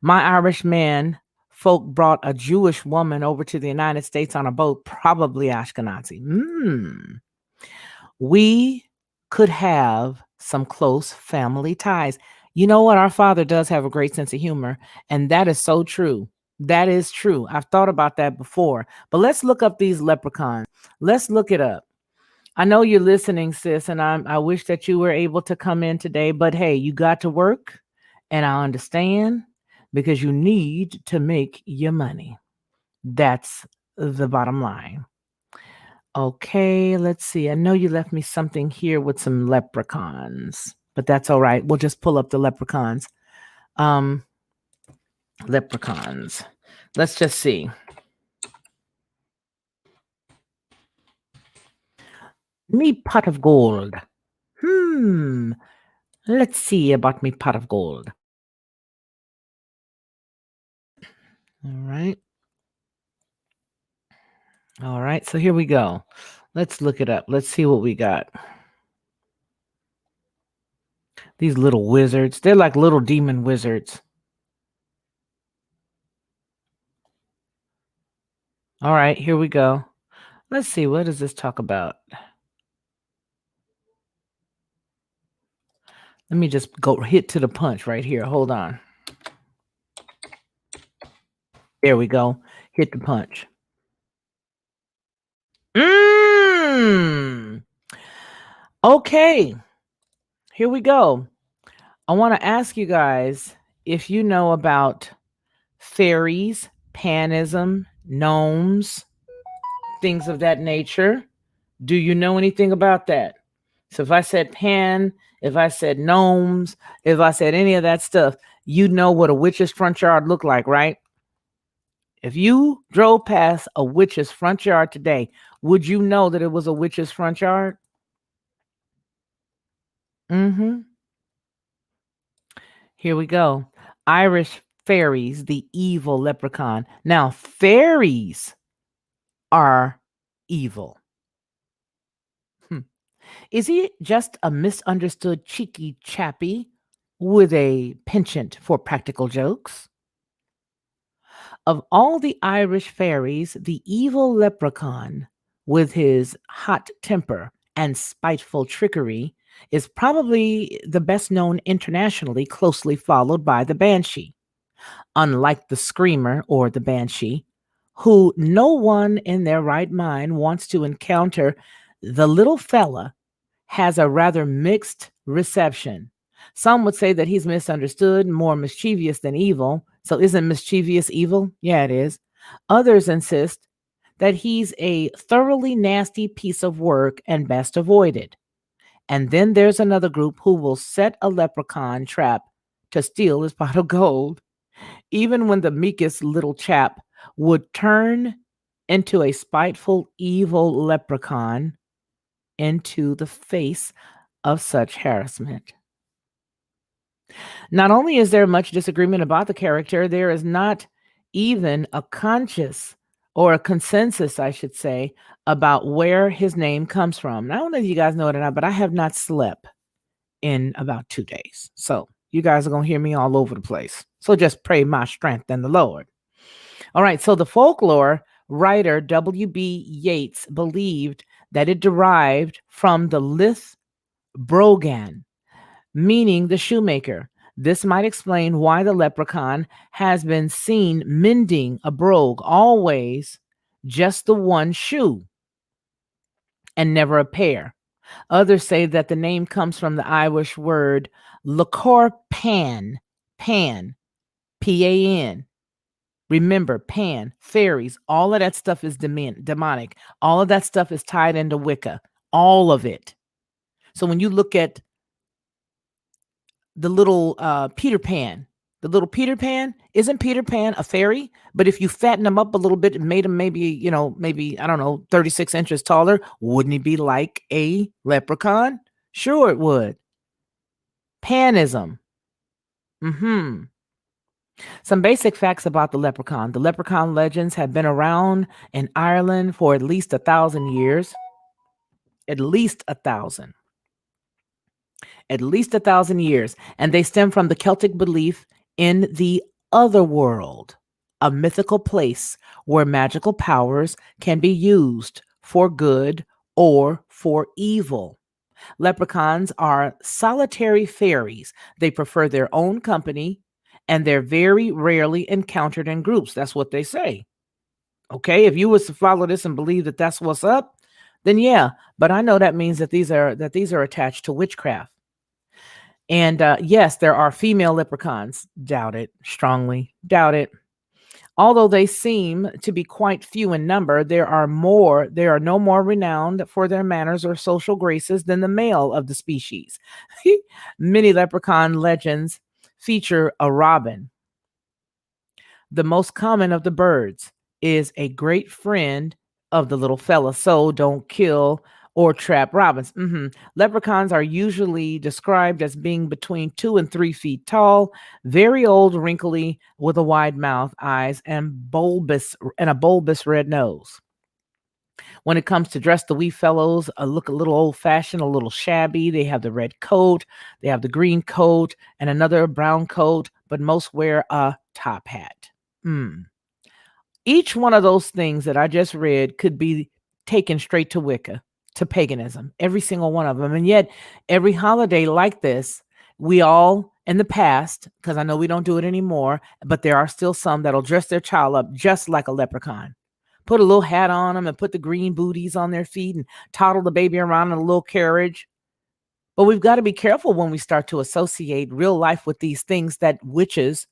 Irish man folk brought a Jewish woman over to the United States on a boat, probably Ashkenazi. We could have some close family ties. You know what? Our father does have a great sense of humor, and that is so true. That is true. I've thought about that before. But let's look up these leprechauns. Let's look it up. I know you're listening, sis, and I wish that you were able to come in today, but hey, you got to work, and I understand because you need to make your money. That's the bottom line. Okay, let's see. I know you left me something here with some leprechauns, but that's all right. We'll just pull up the leprechauns. Um, leprechauns. Let's just see. Me pot of gold. Let's see about me pot of gold. All right. All right. So here we go. Let's look it up. Let's see what we got. These little wizards. They're like little demon wizards. All right. Here we go. Let's see. What does this talk about? Let me just go hit to the punch right here. Hold on. There we go. Hit the punch. Okay. Here we go. I want to ask you guys if you know about fairies, panism, gnomes, things of that nature. Do you know anything about that? So if I said pan, if I said gnomes, if I said any of that stuff, you know what a witch's front yard looked like, right? If you drove past a witch's front yard today, would you know that it was a witch's front yard? Here we go. Irish fairies, the evil leprechaun. Now, fairies are evil. Is he just a misunderstood cheeky chappy with a penchant for practical jokes? Of all the Irish fairies, the evil leprechaun, with his hot temper and spiteful trickery, is probably the best known internationally, closely followed by the banshee. Unlike the screamer or the banshee, who no one in their right mind wants to encounter, the little fella has a rather mixed reception. Some would say that he's misunderstood, more mischievous than evil. So isn't mischievous evil? Yeah, it is. Others insist that he's a thoroughly nasty piece of work and best avoided. And then there's another group who will set a leprechaun trap to steal his pot of gold, even when the meekest little chap would turn into a spiteful, evil leprechaun into the face of such harassment. Not only is there much disagreement about the character, there is not even a conscious or a consensus, I should say, about where his name comes from. Now, I don't know if you guys know it or not, but I have not slept in about 2 days. So you guys are going to hear me all over the place. So just pray my strength in the Lord. All right. So the folklore writer W.B. Yeats believed that it derived from the Lith Brogan, meaning the shoemaker. This might explain why the leprechaun has been seen mending a brogue, always just the one shoe and never a pair. Others say that the name comes from the Irish word Lacor Pan, Pan, P-A-N. Remember, Pan, fairies, all of that stuff is demonic. All of that stuff is tied into Wicca, all of it. So when you look at the little Peter Pan, isn't Peter Pan a fairy? But if you fatten him up a little bit and made him maybe, I don't know, 36 inches taller, wouldn't he be like a leprechaun? Sure it would. Panism. Some basic facts about the leprechaun. The leprechaun legends have been around in Ireland for at least 1,000 years. At least 1,000. At least 1,000 years. And they stem from the Celtic belief in the other world, a mythical place where magical powers can be used for good or for evil. Leprechauns are solitary fairies. They prefer their own company, and they're very rarely encountered in groups. That's what they say. Okay, if you was to follow this and believe that that's what's up, then yeah, but I know that means that these are attached to witchcraft. And yes, there are female leprechauns. Doubt it. Strongly doubt it. Although they seem to be quite few in number, there are no more renowned for their manners or social graces than the male of the species. Many leprechaun legends feature a robin. The most common of the birds is a great friend of the little fella, so don't kill or trap robins. Leprechauns are usually described as being between 2 and 3 feet tall, very old, wrinkly, with a wide mouth, eyes, and a bulbous red nose. When it comes to dress, the wee fellows look a little old fashioned, a little shabby. They have the red coat, they have the green coat, and another brown coat, but most wear a top hat. Mm. Each one of those things that I just read could be taken straight to Wicca, to paganism, every single one of them. And yet, every holiday like this, we all in the past, because I know we don't do it anymore, but there are still some that'll dress their child up just like a leprechaun. Put a little hat on them and put the green booties on their feet and toddle the baby around in a little carriage. But we've got to be careful when we start to associate real life with these things that witches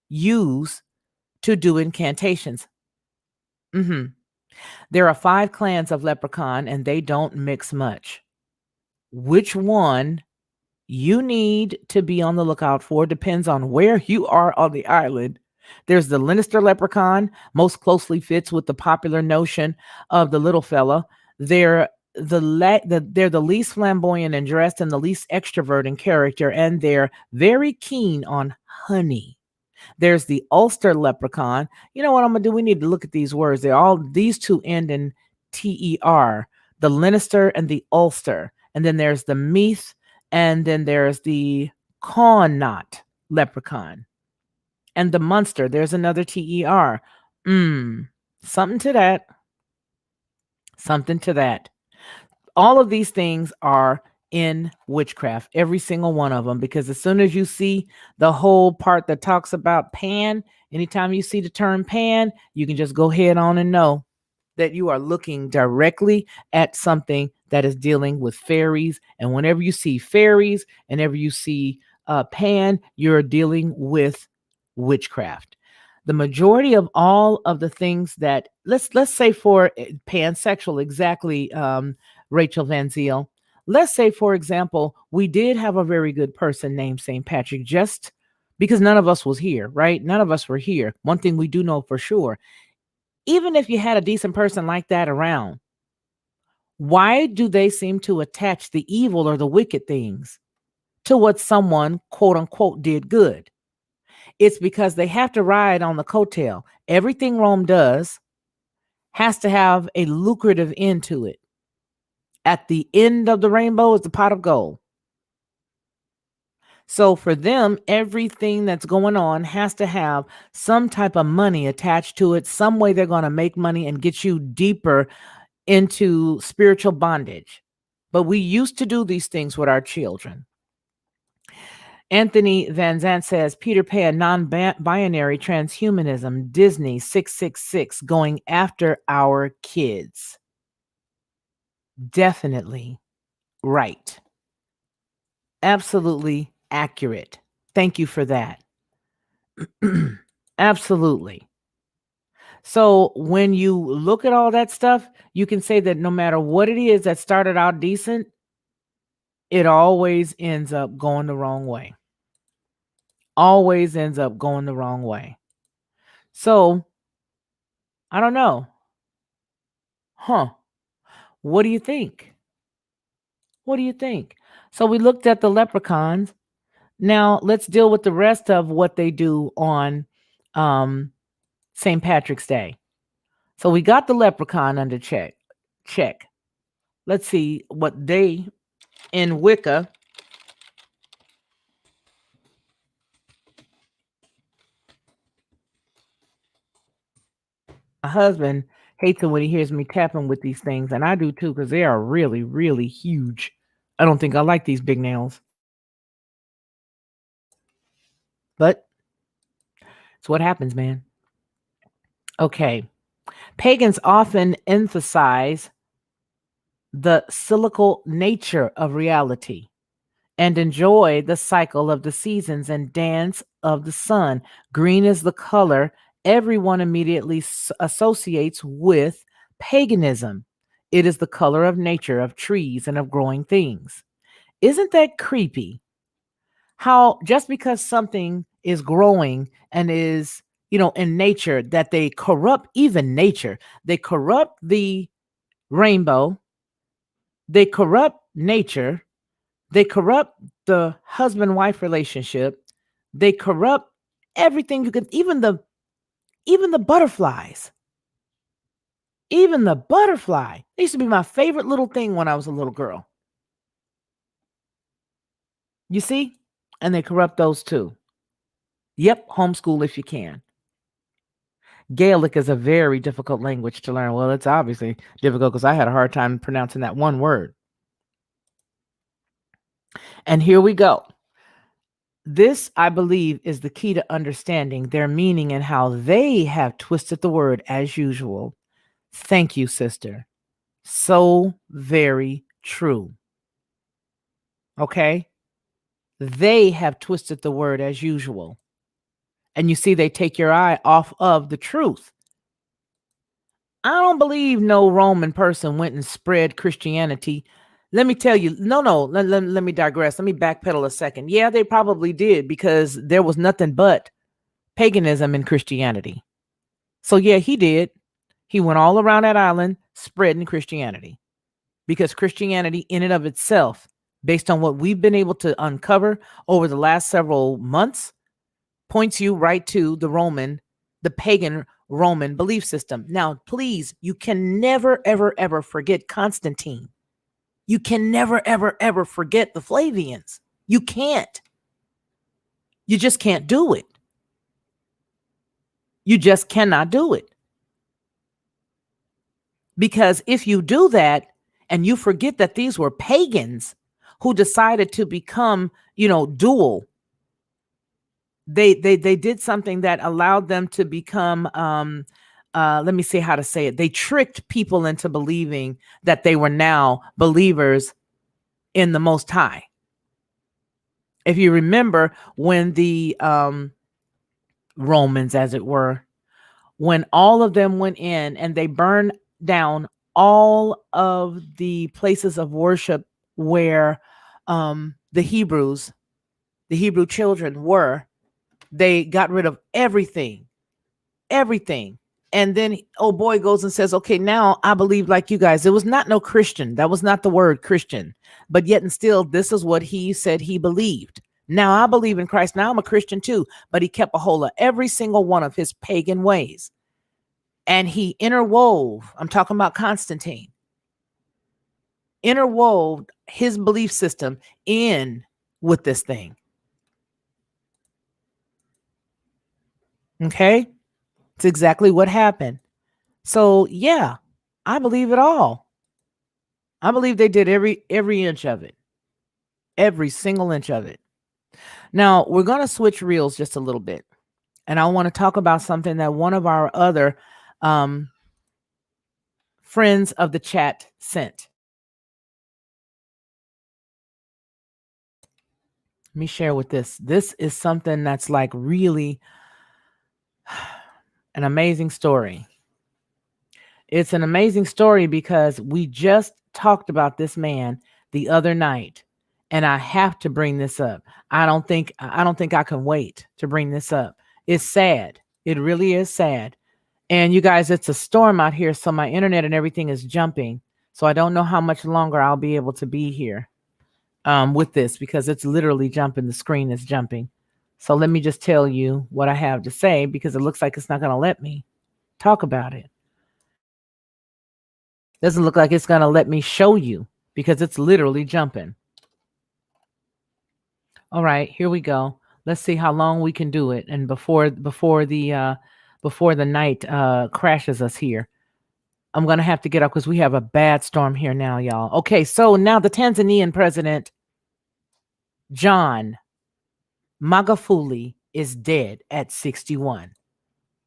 use to do incantations. There are 5 clans of leprechaun and they don't mix much. Which one you need to be on the lookout for depends on where you are on the island. There's the Lannister leprechaun, most closely fits with the popular notion of the little fella. They're they're the least flamboyant and dressed and the least extrovert in character, and they're very keen on honey. There's the Ulster leprechaun. You know what I'm gonna do? We need to look at these words. These two end in ter. The Lannister and the Ulster, and then there's the Meath, and then there's the Connaught leprechaun, and the Munster. There's another ter. Something to that. Something to that. All of these things are in witchcraft, every single one of them, because as soon as you see the whole part that talks about Pan, anytime you see the term Pan, you can just go ahead on and know that you are looking directly at something that is dealing with fairies. And whenever you see fairies, and whenever you see Pan, you're dealing with witchcraft. The majority of all of the things that let's say for pansexual, exactly, Rachel Van Ziel. Let's say, for example, we did have a very good person named St. Patrick, just because none of us was here, right? None of us were here. One thing we do know for sure, even if you had a decent person like that around, why do they seem to attach the evil or the wicked things to what someone, quote unquote, did good? It's because they have to ride on the coattail. Everything Rome does has to have a lucrative end to it. At the end of the rainbow is the pot of gold. So for them, everything that's going on has to have some type of money attached to it. Some way they're going to make money and get you deeper into spiritual bondage. But we used to do these things with our children. Anthony Van Zant says, Peter Pan, non-binary transhumanism, Disney 666, going after our kids. Definitely right. Absolutely accurate. Thank you for that. Absolutely. So when you look at all that stuff, you can say that no matter what it is that started out decent, it always ends up going the wrong way. Always ends up going the wrong way. So, I don't know. What do you think? What do you think? So we looked at the leprechauns. Now let's deal with the rest of what they do on St. Patrick's Day. So we got the leprechaun under check. Let's see what they in Wicca. My husband hates it when he hears me tapping with these things, and I do too, because they are really, really huge. I don't think I like these big nails. But it's what happens, man. Okay. Pagans often emphasize the cyclical nature of reality and enjoy the cycle of the seasons and dance of the sun. Green is the color everyone immediately associates with paganism. It is the color of nature, of trees, and of growing things. Isn't that creepy? How just because something is growing and is, in nature, that they corrupt even nature. They corrupt the rainbow. They corrupt nature. They corrupt the husband-wife relationship. They corrupt everything you could, even the butterflies. Even the butterfly. They used to be my favorite little thing when I was a little girl. You see? And they corrupt those too. Yep, homeschool if you can. Gaelic is a very difficult language to learn. Well, it's obviously difficult because I had a hard time pronouncing that one word. And here we go. This, I believe, is the key to understanding their meaning and how they have twisted the word as usual. Thank you, sister. So very true. Okay? They have twisted the word as usual. And you see, they take your eye off of the truth. I don't believe no Roman person went and spread Christianity. Let me tell you, no, let me digress. Let me backpedal a second. Yeah, they probably did because there was nothing but paganism in Christianity. So yeah, he did. He went all around that island spreading Christianity because Christianity in and of itself, based on what we've been able to uncover over the last several months, points you right to the pagan Roman belief system. Now, please, you can never, ever, ever forget Constantine. You can never, ever, ever forget the Flavians. You can't. You just can't do it. You just cannot do it. Because if you do that and you forget that these were pagans who decided to become, dual, they did something that allowed them to become, let me see how to say it. They tricked people into believing that they were now believers in the Most High. If you remember when the Romans, as it were, when all of them went in and they burned down all of the places of worship where the Hebrew children were, they got rid of everything. And then old boy goes and says, okay, now I believe like you guys. It was not no Christian. That was not the word Christian. But yet and still, this is what he said he believed. Now I believe in Christ. Now I'm a Christian too. But he kept a hold of every single one of his pagan ways. And he interwove, I'm talking about Constantine, interwove his belief system in with this thing. Okay? It's exactly what happened. So yeah, I believe it all. I believe they did every inch of it. Every single inch of it. Now we're going to switch reels just a little bit. And I want to talk about something that one of our other friends of the chat sent. Let me share with this. This is something that's like really an amazing story. It's an amazing story because we just talked about this man the other night, and I have to bring this up. I don't think I can wait to bring this up. It's sad. It really is sad. And you guys, it's a storm out here, so my internet and everything is jumping. So I don't know how much longer I'll be able to be here with this because it's literally jumping. The screen is jumping. So let me just tell you what I have to say because it looks like it's not going to let me talk about it. Doesn't look like it's going to let me show you because it's literally jumping. All right, here we go. Let's see how long we can do it. And before the night crashes us here, I'm going to have to get up because we have a bad storm here now, y'all. Okay, so now the Tanzanian president, John Magufuli, is dead at 61.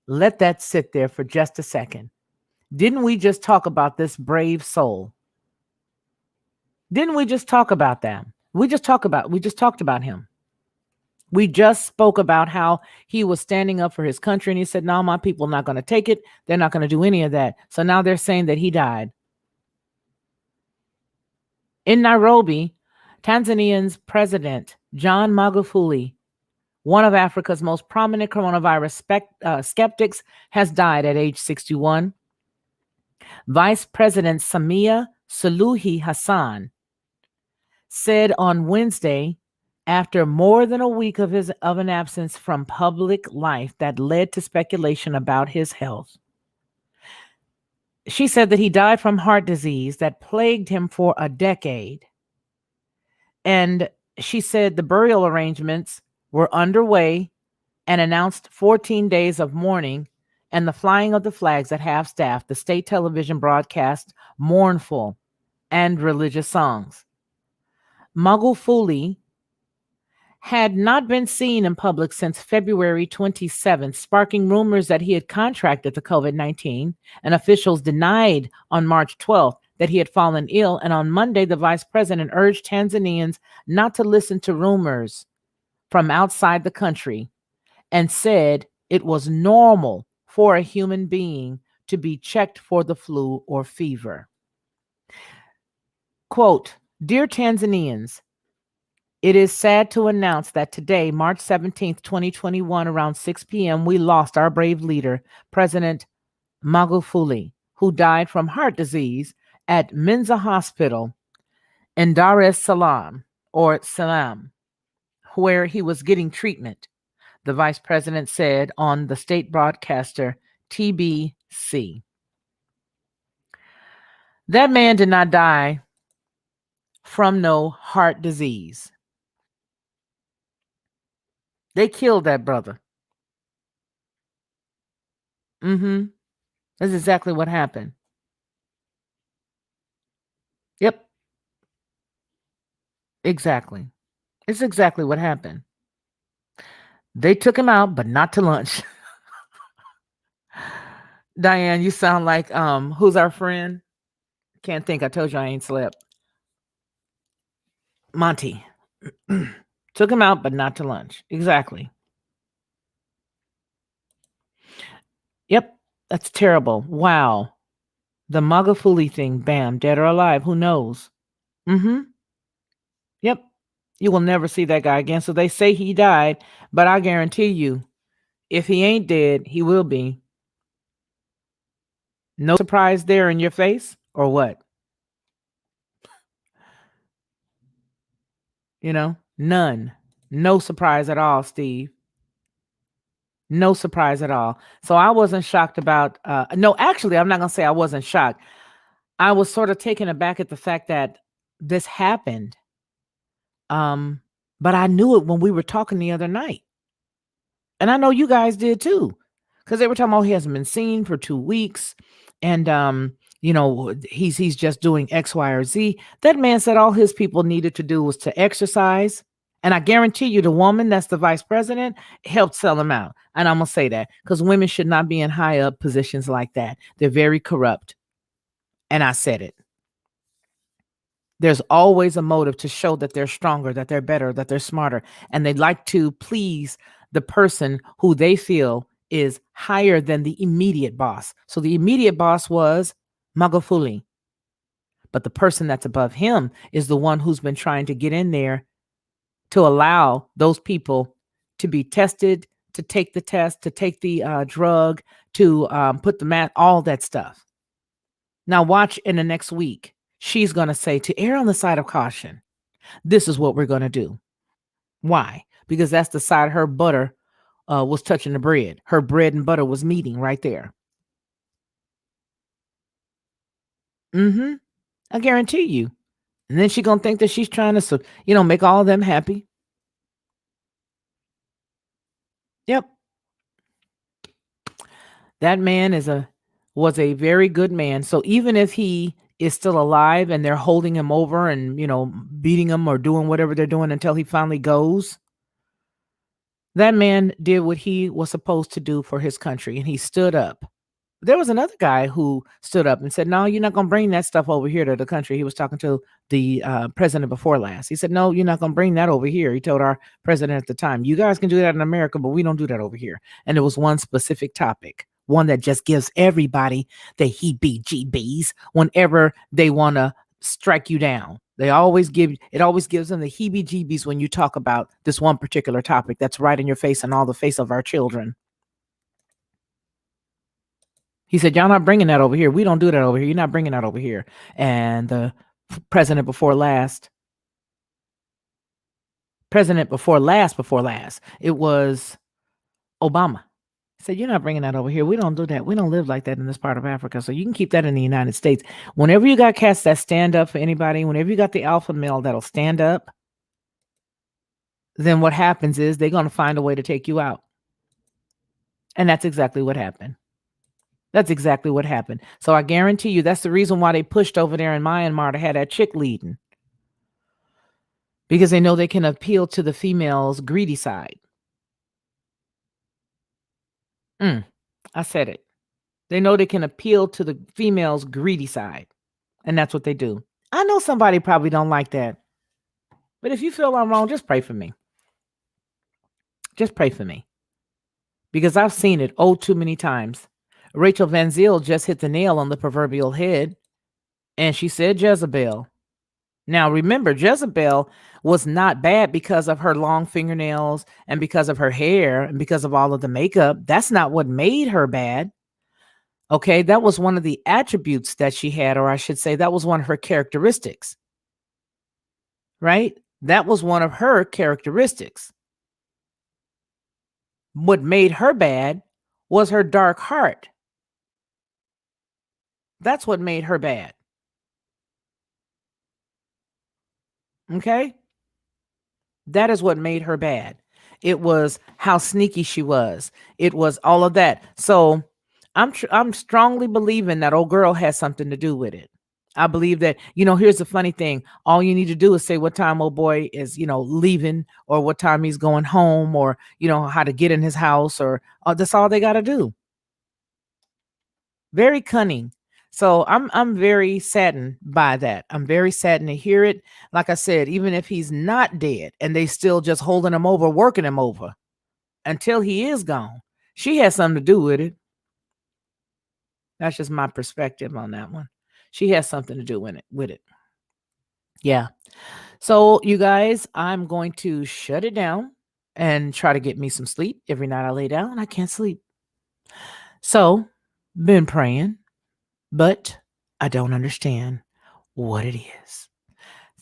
Let that sit there for just a second. Didn't we just talk about this brave soul? Didn't we just talk about that? We just talked about him. We just spoke about how he was standing up for his country and he said, no, my people are not going to take it. They're not going to do any of that. So now they're saying that he died. In Nairobi, Tanzania's President John Magufuli, one of Africa's most prominent coronavirus skeptics, has died at age 61. Vice President Samia Suluhu Hassan said on Wednesday, after more than a week of an absence from public life that led to speculation about his health. She said that he died from heart disease that plagued him for a decade. And she said the burial arrangements were underway and announced 14 days of mourning and the flying of the flags at half-staff. The state television broadcast mournful and religious songs. Magufuli had not been seen in public since February 27th, sparking rumors that he had contracted the COVID-19, and officials denied on March 12th that he had fallen ill. And on Monday, the vice president urged Tanzanians not to listen to rumors from outside the country and said it was normal for a human being to be checked for the flu or fever. Quote, "Dear Tanzanians, it is sad to announce that today, March 17th, 2021, around 6 p.m., we lost our brave leader, President Magufuli, who died from heart disease at Menza Hospital in Dar es Salaam, where he was getting treatment," the vice president said on the state broadcaster TBC. That man did not die from no heart disease. They killed that brother. That's exactly what happened. Yep. Exactly. It's exactly what happened. They took him out, but not to lunch. Diane, you sound like who's our friend? Can't think. I told you I ain't slept. Monty. Took him out, but not to lunch. Exactly. Yep. That's terrible. Wow. The Magufuli thing, bam, dead or alive. Who knows? Yep. You will never see that guy again. So they say he died, but I guarantee you, if he ain't dead, he will be. No surprise there in your face, or what? None. No surprise at all, Steve. No surprise at all. So I wasn't shocked about, no, actually, I'm not going to say I wasn't shocked. I was sort of taken aback at the fact that this happened. But I knew it when we were talking the other night. And I know you guys did too, because they were talking about he hasn't been seen for 2 weeks. And, he's just doing X, Y, or Z. That man said all his people needed to do was to exercise. And I guarantee you the woman that's the vice president helped sell him out. And I'm going to say that because women should not be in high up positions like that. They're very corrupt. And I said it. There's always a motive to show that they're stronger, that they're better, that they're smarter. And they'd like to please the person who they feel is higher than the immediate boss. So the immediate boss was Magufuli. But the person that's above him is the one who's been trying to get in there to allow those people to be tested, to take the test, to take the drug, to put the mat, all that stuff. Now watch in the next week. She's going to say, to err on the side of caution, this is what we're going to do. Why? Because that's the side her butter was touching the bread. Her bread and butter was meeting right there. I guarantee you. And then she's going to think that she's trying to, make all of them happy. Yep. That man was a very good man. So even if he is still alive and they're holding him over and, beating him or doing whatever they're doing until he finally goes, that man did what he was supposed to do for his country, and he stood up There was another guy who stood up and said, "No, you're not going to bring that stuff over here to the country." He was talking to the president before last. He said, "No, you're not going to bring that over here." He told our president at the time, "You guys can do that in America, but we don't do that over here." And it was one specific topic, one that just gives everybody the heebie-jeebies whenever they want to strike you down. It always gives them the heebie-jeebies when you talk about this one particular topic that's right in your face and all the face of our children. He said, "Y'all not bringing that over here. We don't do that over here. You're not bringing that over here." And the president before last, it was Obama. He said, "You're not bringing that over here. We don't do that. We don't live like that in this part of Africa. So you can keep that in the United States." Whenever you got cats that stand up for anybody, whenever you got the alpha male that'll stand up, then what happens is they're going to find a way to take you out. And that's exactly what happened. That's exactly what happened. So I guarantee you that's the reason why they pushed over there in Myanmar to have that chick leading. Because they know they can appeal to the female's greedy side. I said it. They know they can appeal to the female's greedy side. And that's what they do. I know somebody probably don't like that. But if you feel I'm wrong, just pray for me. Just pray for me. Because I've seen it too many times. Rachel Van Zyl just hit the nail on the proverbial head, and she said Jezebel. Now, remember, Jezebel was not bad because of her long fingernails and because of her hair and because of all of the makeup. That's not what made her bad. Okay, that was one of the attributes that she had, or I should say that was one of her characteristics. Right? That was one of her characteristics. What made her bad was her dark heart. That's what made her bad. Okay? That is what made her bad. It was how sneaky she was. It was all of that. So I'm strongly believing that old girl has something to do with it. I believe that, here's the funny thing. All you need to do is say what time old boy is, leaving, or what time he's going home, or, how to get in his house, or that's all they got to do. Very cunning. So I'm very saddened by that. I'm very saddened to hear it. Like I said, even if he's not dead and they still just holding him over, working him over until he is gone, she has something to do with it. That's just my perspective on that one. She has something to do with it. Yeah. So you guys, I'm going to shut it down and try to get me some sleep. Every night I lay down, I can't sleep. So been praying, but I don't understand what it is.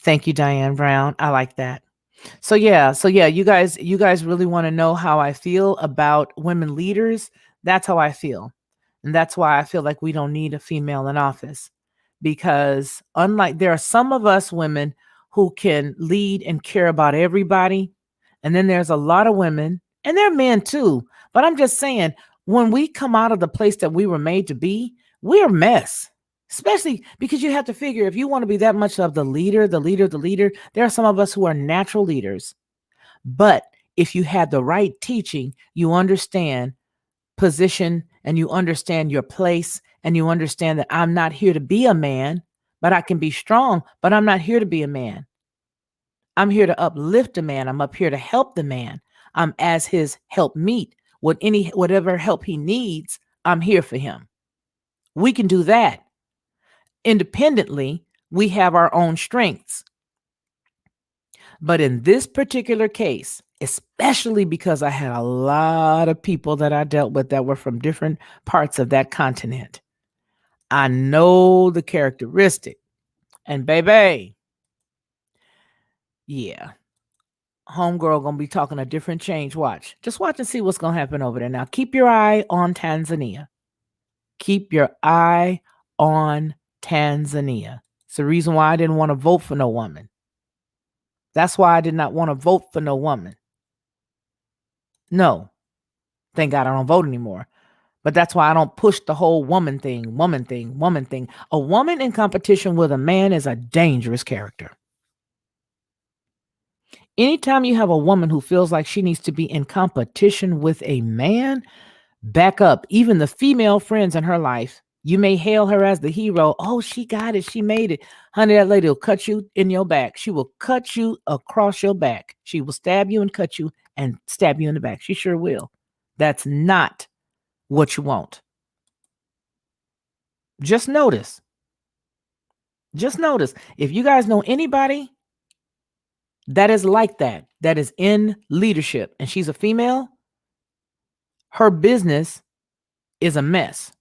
Thank you, Diane Brown. I like that. So yeah, you guys really want to know how I feel about women leaders? That's how I feel. And that's why I feel like we don't need a female in office, because unlike there are some of us women who can lead and care about everybody. And then there's a lot of women, and they're men too. But I'm just saying, when we come out of the place that we were made to be, we're a mess. Especially because you have to figure, if you want to be that much of the leader, there are some of us who are natural leaders. But if you had the right teaching, you understand position and you understand your place, and you understand that I'm not here to be a man, but I can be strong, but I'm not here to be a man. I'm here to uplift a man. I'm up here to help the man. I'm as his help meet. Whatever help he needs, I'm here for him. We can do that. Independently, we have our own strengths. But in this particular case, especially because I had a lot of people that I dealt with that were from different parts of that continent, I know the characteristic. And baby, yeah, homegirl gonna be talking a different change. Watch. Just watch and see what's gonna happen over there. Now, keep your eye on Tanzania. Keep your eye on Tanzania. It's the reason why I didn't want to vote for no woman. That's why I did not want to vote for no woman. No. Thank God I don't vote anymore. But that's why I don't push the whole woman thing. A woman in competition with a man is a dangerous character. Anytime you have a woman who feels like she needs to be in competition with a man, Back up. Even the female friends in her life, you may hail her as the hero. Oh, she got it. She made it. Honey, that lady will cut you in your back. She will cut you across your back. She will stab you and cut you and stab you in the back. She sure will. That's not what you want. Just notice. Just notice. If you guys know anybody that is like that is in leadership, and she's a female, her business is a mess.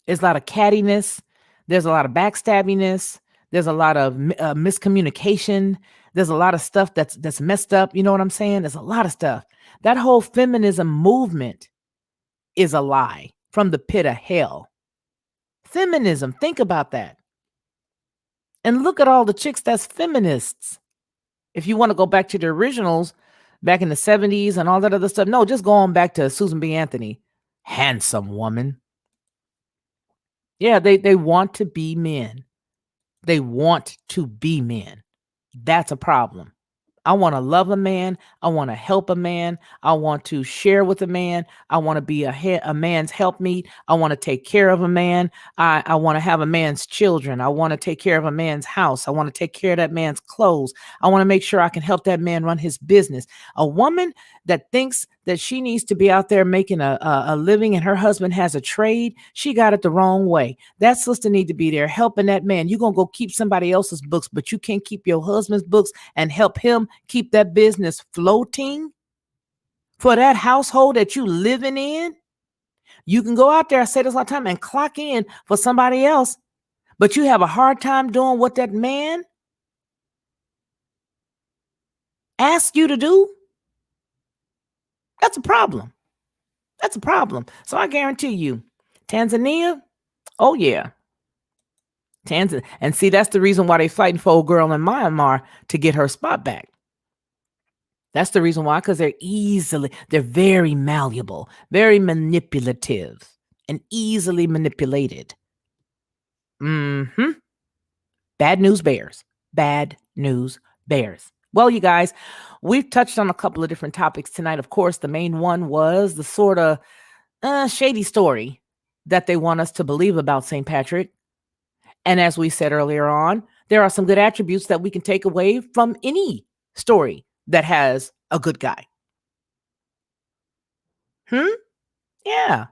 There's a lot of cattiness. There's a lot of backstabbiness. There's a lot of miscommunication. There's a lot of stuff that's messed up. You know what I'm saying? There's a lot of stuff. That whole feminism movement is a lie from the pit of hell. Feminism, think about that. And look at all the chicks that's feminists. If you want to go back to the originals, back in the 70s and all that other stuff, no, just go on back to Susan B. Anthony. Handsome woman. Yeah, they want to be men. They want to be men. That's a problem. I want to love a man. I want to help a man. I want to share with a man. I want to be a man's helpmeet. I want to take care of a man. I want to have a man's children. I want to take care of a man's house. I want to take care of that man's clothes. I want to make sure I can help that man run his business. A woman that thinks that she needs to be out there making a living and her husband has a trade, she got it the wrong way. That sister need to be there helping that man. You're going to go keep somebody else's books, but you can't keep your husband's books and help him keep that business floating for that household that you living in. You can go out there, I say this all the time, and clock in for somebody else, but you have a hard time doing what that man asks you to do. That's a problem. That's a problem. So I guarantee you, Tanzania, oh yeah. Tanzania. And see, that's the reason why they fighting for old girl in Myanmar to get her spot back. That's the reason why, because they're very malleable, very manipulative, and easily manipulated. Bad news bears. Bad news bears. Well, you guys, we've touched on a couple of different topics tonight. Of course, the main one was the sort of shady story that they want us to believe about St. Patrick. And as we said earlier on, there are some good attributes that we can take away from any story that has a good guy. Yeah,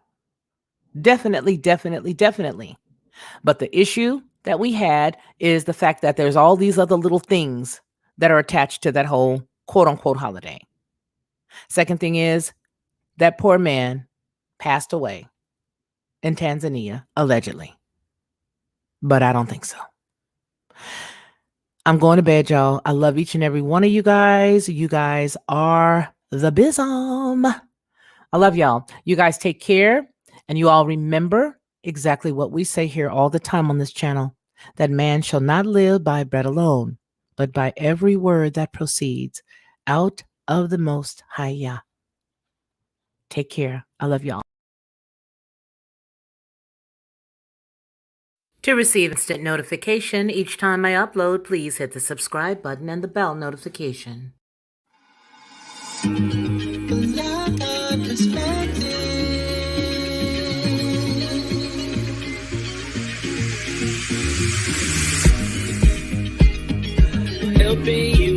definitely. But the issue that we had is the fact that there's all these other little things that are attached to that whole quote unquote holiday. Second thing is that poor man passed away in Tanzania, allegedly. But I don't think so. I'm going to bed, y'all. I love each and every one of you guys. You guys are the bizom. I love y'all. You guys take care. And you all remember exactly what we say here all the time on this channel, that man shall not live by bread alone, but by every word that proceeds out of the Most High Yah. Take care. I love y'all. To receive instant notification each time I upload, please hit the subscribe button and the bell notification. Helping you